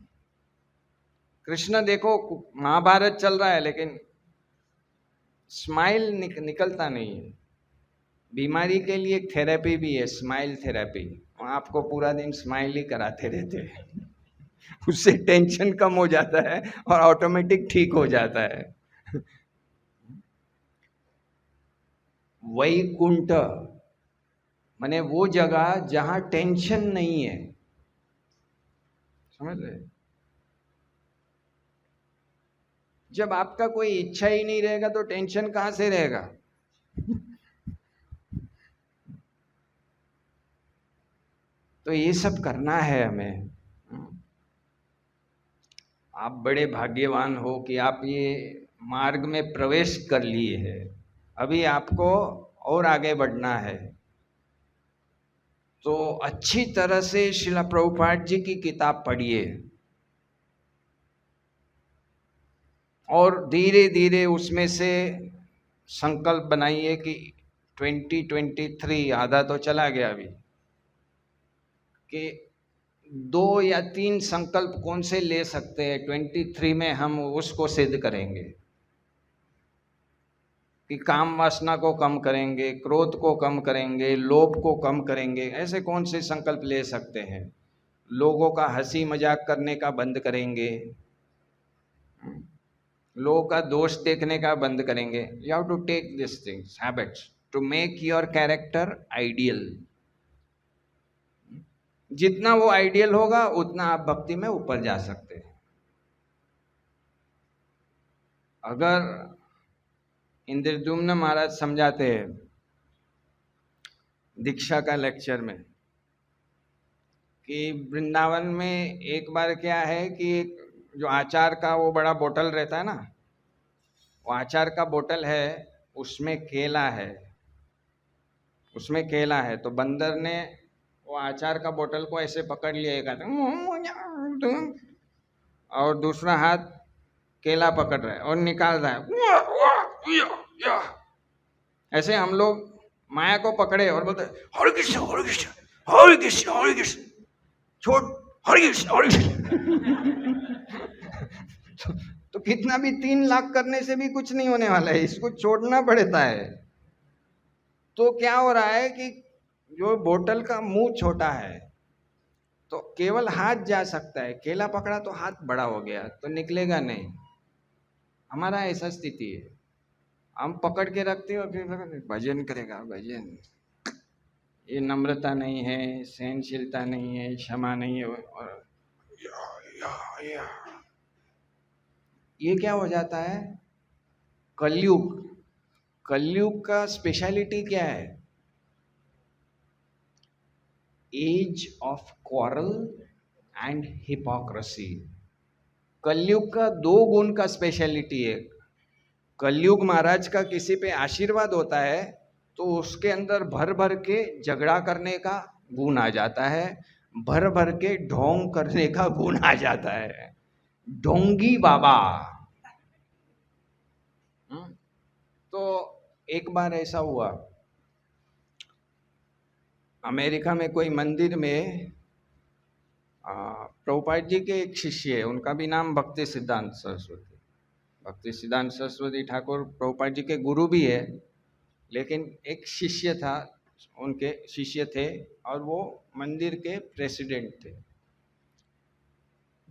कृष्ण देखो, महाभारत चल रहा है लेकिन स्माइल निकलता नहीं है। बीमारी के लिए एक थेरेपी भी है, स्माइल थेरेपी। आपको पूरा दिन स्माइल ही कराते रहते हैं, उससे टेंशन कम हो जाता है और ऑटोमेटिक ठीक हो जाता है। वैकुंठ माने वो जगह जहां टेंशन नहीं है, समझ रहे। जब आपका कोई इच्छा ही नहीं रहेगा तो टेंशन कहां से रहेगा। तो ये सब करना है हमें। आप बड़े भाग्यवान हो कि आप ये मार्ग में प्रवेश कर लिए हैं। अभी आपको और आगे बढ़ना है। तो अच्छी तरह से श्रील प्रभुपाद जी की किताब पढ़िए, और धीरे धीरे उसमें से संकल्प बनाइए कि 2023 आधा तो चला गया अभी, कि 2 या 3 संकल्प कौन से ले सकते हैं 23 में, हम उसको सिद्ध करेंगे। कि काम वासना को कम करेंगे, क्रोध को कम करेंगे, लोभ को कम करेंगे। ऐसे कौन से संकल्प ले सकते हैं। लोगों का हंसी मजाक करने का बंद करेंगे, लोगों का दोष देखने का बंद करेंगे। You have to take this things habits to make your character ideal. जितना वो आइडियल होगा उतना आप भक्ति में ऊपर जा सकते हैं। अगर इंद्रद्युम्न महाराज समझाते हैं दीक्षा का लेक्चर में कि वृंदावन में एक बार क्या है कि जो आचार का वो बड़ा बोतल रहता है ना, वो आचार का बोतल है, उसमें केला है, उसमें केला है। तो बंदर ने वो आचार का बोतल को ऐसे पकड़ लिया, एक हाथ और दूसरा हाथ केला पकड़ रहा है और निकाल रहा है। ऐसे हम लोग माया को पकड़े और बोलते हरे कृष्ण हरे कृष्ण हरे कृष्ण हरे कृष्ण, छोड़ हरे कृष्ण हरे कृष्ण। कितना भी 3 लाख करने से भी कुछ नहीं होने वाला है, इसको छोड़ना पड़ता है। तो क्या हो रहा है कि जो बोतल का मुंह छोटा है तो केवल हाथ जा सकता है, केला पकड़ा तो हाथ बड़ा हो गया तो निकलेगा नहीं। हमारा ऐसा स्थिति है, हम पकड़ के रखते हो फिर भजन करेगा भजन। ये नम्रता नहीं है, सहनशीलता नहीं है, क्षमा नहीं है, और या। ये क्या हो जाता है? कलयुग। कलयुग का स्पेशलिटी क्या है? Age of quarrel and hypocrisy. Kalyug का 2 गुण का स्पेशलिटी है। कलयुग महाराज का किसी पे आशीर्वाद होता है तो उसके अंदर भर भर के झगड़ा करने का गुण आ जाता है, भर भर के ढोंग करने का गुण आ जाता है। ढोंगी बाबा। तो एक बार ऐसा हुआ, अमेरिका में कोई मंदिर में प्रभुपाद जी के एक शिष्य है, उनका भी नाम भक्ति सिद्धांत सरस्वती। भक्ति सिद्धांत सरस्वती ठाकुर प्रभुपाद जी के गुरु भी है, लेकिन एक शिष्य था, उनके शिष्य थे और वो मंदिर के प्रेसिडेंट थे।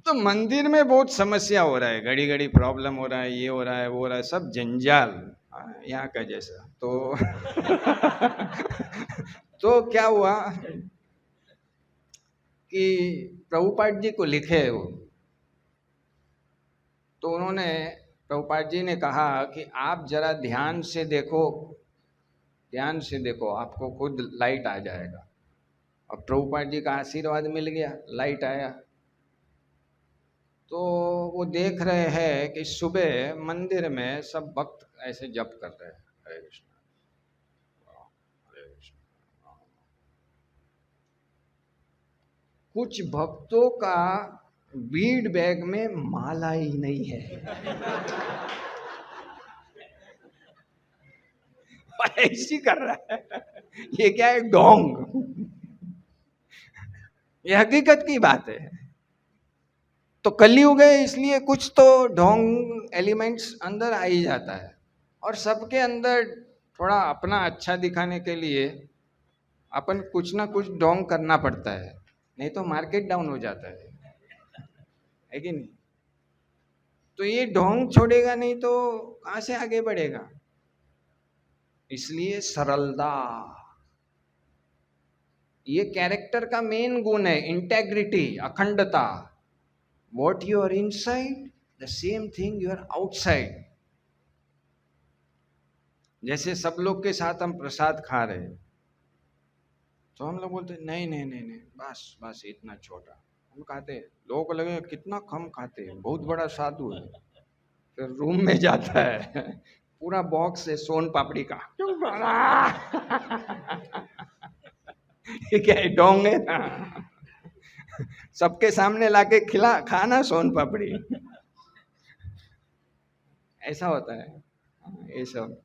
तो मंदिर में बहुत समस्या हो रहा है, घड़ी घड़ी प्रॉब्लम हो रहा है, ये हो रहा है वो हो रहा है, सब जंजाल यहाँ का जैसा। तो तो क्या हुआ कि प्रभुपाद जी को लिखे वो, तो उन्होंने, प्रभुपाद जी ने कहा कि आप जरा ध्यान से देखो, ध्यान से देखो, आपको खुद लाइट आ जाएगा। और प्रभुपाद जी का आशीर्वाद मिल गया, लाइट आया। तो वो देख रहे हैं कि सुबह मंदिर में सब भक्त ऐसे जप कर रहे हैं, हरे कृष्ण हरे कृष्ण। कुछ भक्तों का बीड बैग में माला ही नहीं है। ऐसी कर रहा है, ये क्या है? ढोंग। ये हकीकत की बात है। तो कलयुग है, इसलिए कुछ तो ढोंग एलिमेंट्स अंदर आ ही जाता है। और सबके अंदर थोड़ा अपना अच्छा दिखाने के लिए अपन कुछ ना कुछ ढोंग करना पड़ता है, नहीं तो मार्केट डाउन हो जाता है कि नहीं? तो ये ढोंग छोड़ेगा नहीं तो कहां से आगे बढ़ेगा? इसलिए सरलता, ये कैरेक्टर का मेन गुण है। इंटेग्रिटी, अखंडता। What you are inside, the same thing you are outside. जैसे सब लोग के साथ हम प्रसाद खा रहे हैं तो हम लोग बोलते नहीं नहीं नहीं नहीं, बस बस इतना छोटा। हम खाते हैं, लोगों को लगे कितना कम खाते हैं, बहुत बड़ा साधु है। फिर रूम में जाता है, पूरा बॉक्स है सोन पापड़ी का। ये क्या है? ढोंग है ना। सबके सामने लाके खिला, खाना सोन पापड़ी। ऐसा होता है ये सब।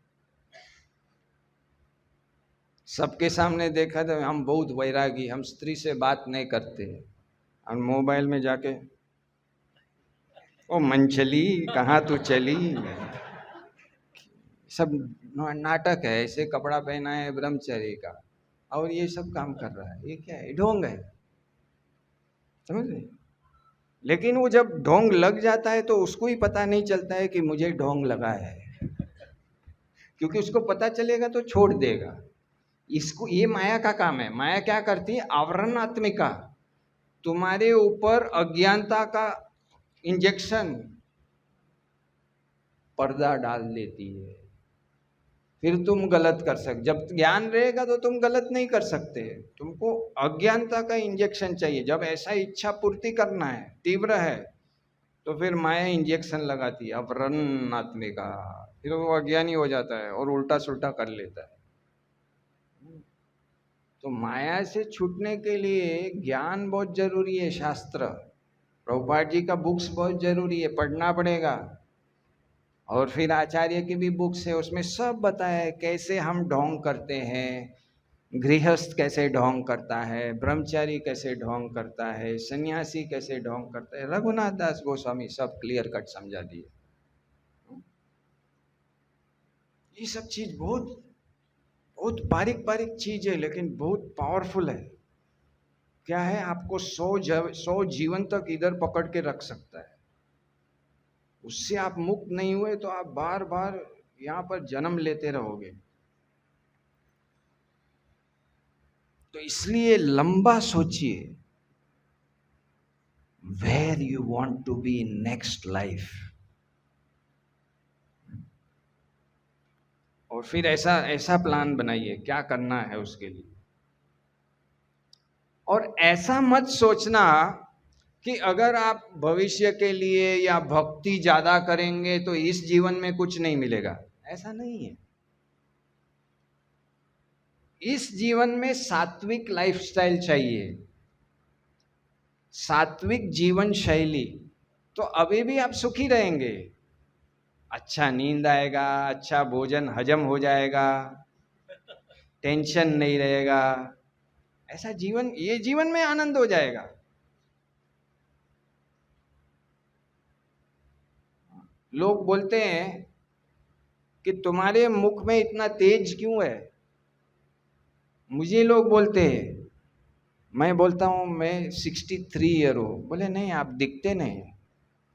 सबके सामने देखा तो हम बहुत वैरागी, हम स्त्री से बात नहीं करते, हम मोबाइल में जाके ओ मंचली कहाँ तू चली, सब नाटक है। ऐसे कपड़ा पहना है ब्रह्मचर्य का और ये सब काम कर रहा है, ये क्या है? ढोंग है, समझ रहे? लेकिन वो जब ढोंग लग जाता है तो उसको ही पता नहीं चलता है कि मुझे ढोंग लगा है, क्योंकि उसको पता चलेगा तो छोड़ देगा इसको। ये माया का काम है। माया क्या करती है? आवरणात्मिका, तुम्हारे ऊपर अज्ञानता का इंजेक्शन, पर्दा डाल देती है, फिर तुम गलत कर सकते। जब ज्ञान रहेगा तो तुम गलत नहीं कर सकते, तुमको अज्ञानता का इंजेक्शन चाहिए। जब ऐसा इच्छा पूर्ति करना है, तीव्र है, तो फिर माया इंजेक्शन लगाती है आवरणात्मिका, फिर वो अज्ञानी हो जाता है और उल्टा सुल्टा कर लेता है। तो माया से छूटने के लिए ज्ञान बहुत जरूरी है। शास्त्र, प्रभुपाद जी का बुक्स बहुत जरूरी है, पढ़ना पड़ेगा। और फिर आचार्य की भी बुक्स है, उसमें सब बताया है कैसे हम ढोंग करते हैं, गृहस्थ कैसे ढोंग करता है, ब्रह्मचारी कैसे ढोंग करता है, सन्यासी कैसे ढोंग करता है। रघुनाथ दास गोस्वामी सब क्लियर कट समझा दिए। ये सब चीज बहुत बहुत बारीक बारीक चीज है, लेकिन बहुत पावरफुल है। क्या है, आपको 100 जीवन तक इधर पकड़ के रख सकता है। उससे आप मुक्त नहीं हुए तो आप बार बार यहाँ पर जन्म लेते रहोगे। तो इसलिए लंबा सोचिए, where you want to be in next life, और फिर ऐसा ऐसा प्लान बनाइए क्या करना है उसके लिए। और ऐसा मत सोचना कि अगर आप भविष्य के लिए या भक्ति ज्यादा करेंगे तो इस जीवन में कुछ नहीं मिलेगा। ऐसा नहीं है। इस जीवन में सात्विक लाइफस्टाइल चाहिए, सात्विक जीवन शैली, तो अभी भी आप सुखी रहेंगे। अच्छा नींद आएगा, अच्छा भोजन हजम हो जाएगा, टेंशन नहीं रहेगा, ऐसा जीवन, ये जीवन में आनंद हो जाएगा। लोग बोलते हैं कि तुम्हारे मुख में इतना तेज क्यों है, मुझे लोग बोलते हैं। मैं बोलता हूँ मैं 63 ईयर हूँ। बोले नहीं, आप दिखते नहीं,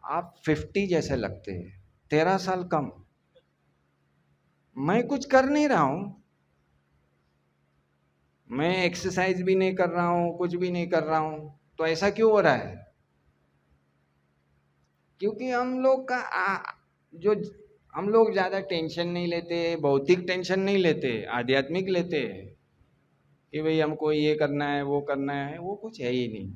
आप 50 जैसे लगते हैं, 13 साल कम। मैं कुछ कर नहीं रहा हूँ, मैं एक्सरसाइज भी नहीं कर रहा हूँ, कुछ भी नहीं कर रहा हूँ, तो ऐसा क्यों हो रहा है? क्योंकि हम लोग का जो हम लोग ज्यादा टेंशन नहीं लेते, भौतिक टेंशन नहीं लेते, आध्यात्मिक लेते हैं कि भाई हमको ये करना है वो करना है, वो कुछ है ही नहीं।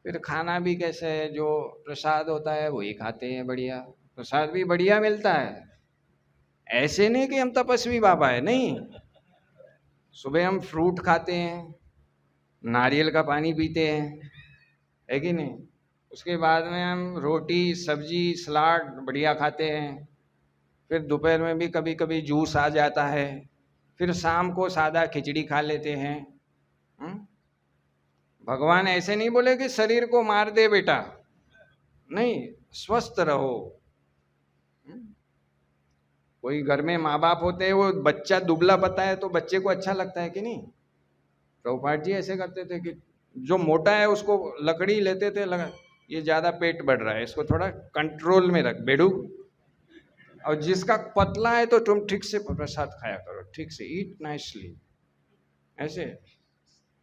फिर खाना भी कैसे है, जो प्रसाद होता है वही खाते हैं, बढ़िया प्रसाद भी बढ़िया मिलता है। ऐसे नहीं कि हम तपस्वी बाबा है, नहीं। सुबह हम फ्रूट खाते हैं, नारियल का पानी पीते हैं, है कि नहीं? उसके बाद में हम रोटी सब्जी सलाद बढ़िया खाते हैं। फिर दोपहर में भी कभी कभी जूस आ जाता है। फिर शाम को सादा खिचड़ी खा लेते हैं। हम्म? भगवान ऐसे नहीं बोले कि शरीर को मार दे बेटा, नहीं, स्वस्थ रहो। हम्म? कोई घर में माँ बाप होते हैं, वो बच्चा दुबला पता है तो बच्चे को अच्छा लगता है कि नहीं? प्रभुपाद जी ऐसे करते थे कि जो मोटा है उसको लकड़ी लेते थे, लगा ये ज्यादा पेट बढ़ रहा है, इसको थोड़ा कंट्रोल में रख बेडू, और जिसका पतला है तो तुम ठीक से प्रसाद खाया करो, ठीक से ईट नाइसली। ऐसे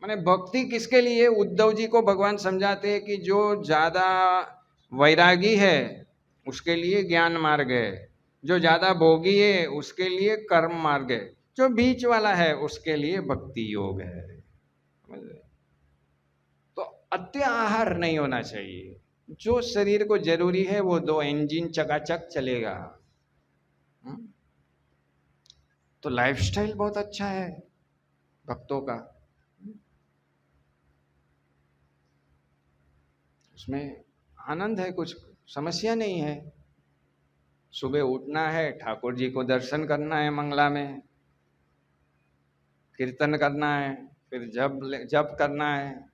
माने भक्ति किसके लिए? उद्धव जी को भगवान समझाते हैं कि जो ज्यादा वैरागी है उसके लिए ज्ञान मार्ग है, जो ज्यादा भोगी है उसके लिए कर्म मार्ग है, जो बीच वाला है उसके लिए भक्ति योग है। तो अत्य आहार नहीं होना चाहिए, जो शरीर को जरूरी है वो दो, इंजन चकाचक चलेगा। हम्म? तो लाइफस्टाइल बहुत अच्छा है भक्तों का, उसमें आनंद है, कुछ समस्या नहीं है। सुबह उठना है, ठाकुर जी को दर्शन करना है, मंगला में कीर्तन करना है, फिर जप जप करना है,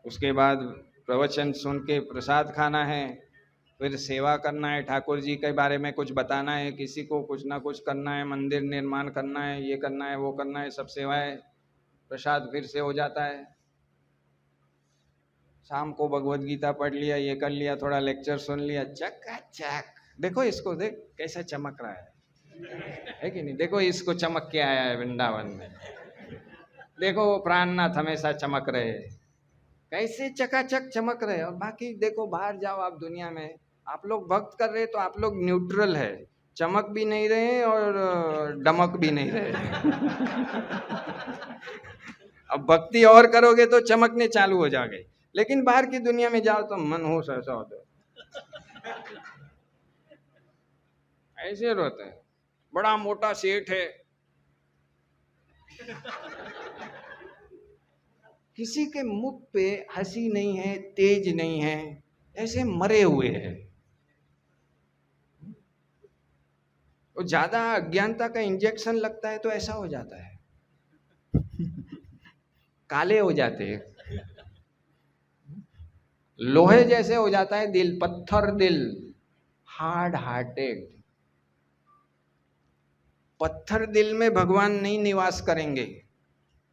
उसके बाद प्रवचन सुन के प्रसाद खाना है, फिर सेवा करना है, ठाकुर जी के बारे में कुछ बताना है, किसी को कुछ ना कुछ करना है, मंदिर निर्माण करना है, ये करना है वो करना है, सब सेवाएं, प्रसाद फिर से हो जाता है। शाम को भगवत गीता पढ़ लिया, ये कर लिया, थोड़ा लेक्चर सुन लिया, चकाचक। देखो इसको, देख कैसा चमक रहा है कि नहीं? देखो इसको चमक के आया है वृंदावन में, देखो वो प्राणनाथ हमेशा चमक रहे, कैसे चकाचक चमक रहे। और बाकी देखो बाहर जाओ आप दुनिया में, आप लोग भक्त कर रहे तो आप लोग न्यूट्रल है, चमक भी नहीं रहे और डमक भी नहीं रहे। अब भक्ति और करोगे तो चमकने चालू हो जाओगे, लेकिन बाहर की दुनिया में जाओ तो मन होश ऐसा होता है, ऐसे रहता है, बड़ा मोटा सेठ है, किसी के मुख पे हंसी नहीं है, तेज नहीं है, ऐसे मरे हुए हैं। वो ज्यादा अज्ञानता का इंजेक्शन लगता है तो ऐसा हो जाता है, काले हो जाते हैं। लोहे जैसे हो जाता है दिल, पत्थर दिल, हार्ड हार्टेड। पत्थर दिल में भगवान नहीं निवास करेंगे,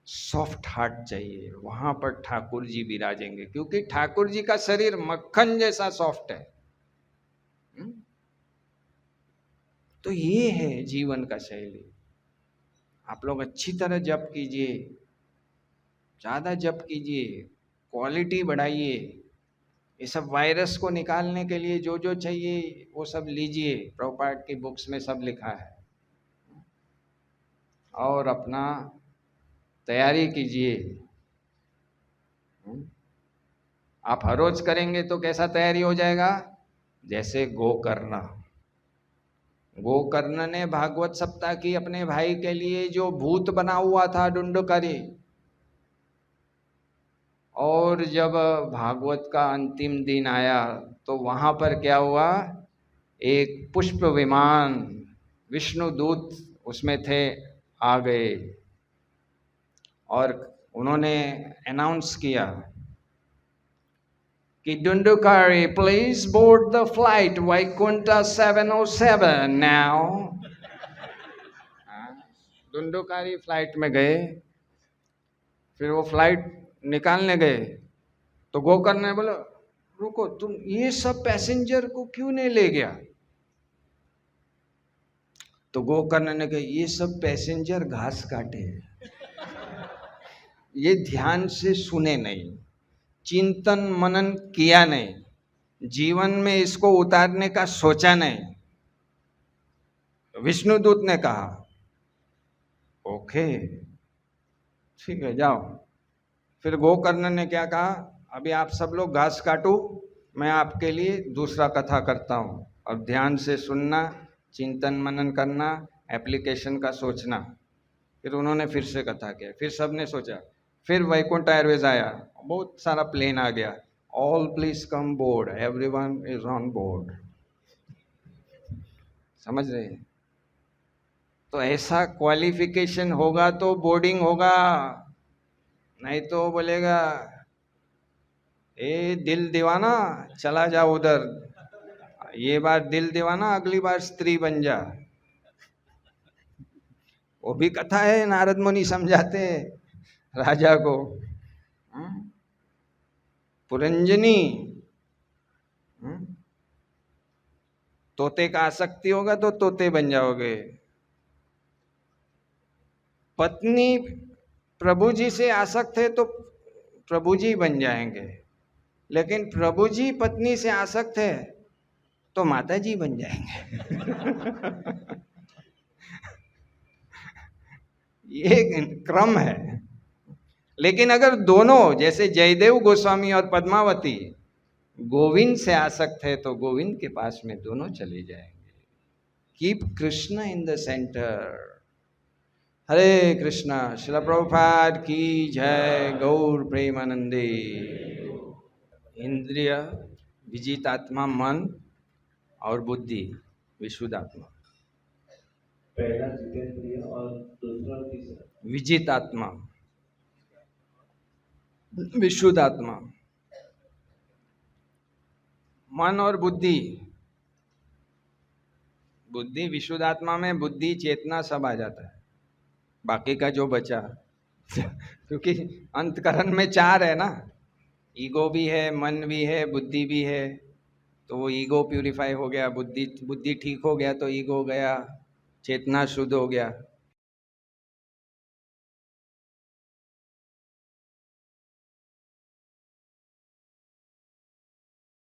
सॉफ्ट हार्ट चाहिए, वहां पर ठाकुर जी विराजेंगे, क्योंकि ठाकुर जी का शरीर मक्खन जैसा सॉफ्ट है। तो ये है जीवन का शैली। आप लोग अच्छी तरह जप कीजिए, ज्यादा जप कीजिए, क्वालिटी बढ़ाइए। ये सब वायरस को निकालने के लिए जो जो चाहिए वो सब लीजिए, प्रभुपाद की बुक्स में सब लिखा है। और अपना तैयारी कीजिए। आप हर रोज करेंगे तो कैसा तैयारी हो जाएगा? जैसे गोकर्ण। गोकर्ण ने भागवत सप्ताह की अपने भाई के लिए जो भूत बना हुआ था डुंडुकारी, और जब भागवत का अंतिम दिन आया तो वहां पर क्या हुआ, एक पुष्प विमान, विष्णु दूत उसमें थे, आ गए और उन्होंने अनाउंस किया कि Dhundhukari please board the flight Vaikuntha 707 now. Dhundhukari flight में गए, फिर वो फ्लाइट निकालने गए तो गोकर्ण ने बोला रुको, तुम ये सब पैसेंजर को क्यों नहीं ले गया? तो गोकर्ण ने कहा ये सब पैसेंजर घास काटे, ये ध्यान से सुने नहीं, चिंतन मनन किया नहीं, जीवन में इसको उतारने का सोचा नहीं। विष्णुदूत ने कहा ओके ठीक है जाओ। फिर गोकर्ण ने क्या कहा, अभी आप सब लोग घास काटो, मैं आपके लिए दूसरा कथा करता हूँ, अब ध्यान से सुनना, चिंतन मनन करना, एप्लीकेशन का सोचना। फिर उन्होंने फिर से कथा किया, फिर सबने सोचा, फिर वैकुंठ एयरवेज आया, बहुत सारा प्लेन आ गया, all please come board, everyone is on board. समझ रहे हैं? तो ऐसा क्वालिफिकेशन होगा तो बोर्डिंग होगा, नहीं तो बोलेगा ए दिल दीवाना चला जा उधर, ये बार दिल दीवाना अगली बार स्त्री बन जा। वो भी कथा है, नारद मुनि समझाते हैं राजा को। पुरंजनी, तोते का आसक्ति होगा तो तोते बन जाओगे। पत्नी प्रभु जी से आसक्त है तो प्रभु जी बन जाएंगे, लेकिन प्रभु जी पत्नी से आसक्त है तो माता जी बन जाएंगे। ये क्रम है। लेकिन अगर दोनों, जैसे जयदेव गोस्वामी और पद्मावती, गोविंद से आसक्त है तो गोविंद के पास में दोनों चले जाएंगे। Keep Krishna in the centre. Hare Krishna. Srila Prabhupada की जय। गौर प्रेमानंदे। इंद्रिय विजितात्मा मन और बुद्धि विशुद्धात्मा। पहला जितेंद्रिय और दूसरा तीसरा विजितात्मा विशुद्धात्मा। मन और बुद्धि, बुद्धि विशुद्धात्मा में बुद्धि चेतना सब आ जाता है, बाकी का जो बचा क्योंकि अंतकरण में चार है ना, ईगो भी है, मन भी है, बुद्धि भी है। तो वो ईगो प्यूरिफाई हो गया, बुद्धि ठीक हो गया तो ईगो गया, चेतना शुद्ध हो गया।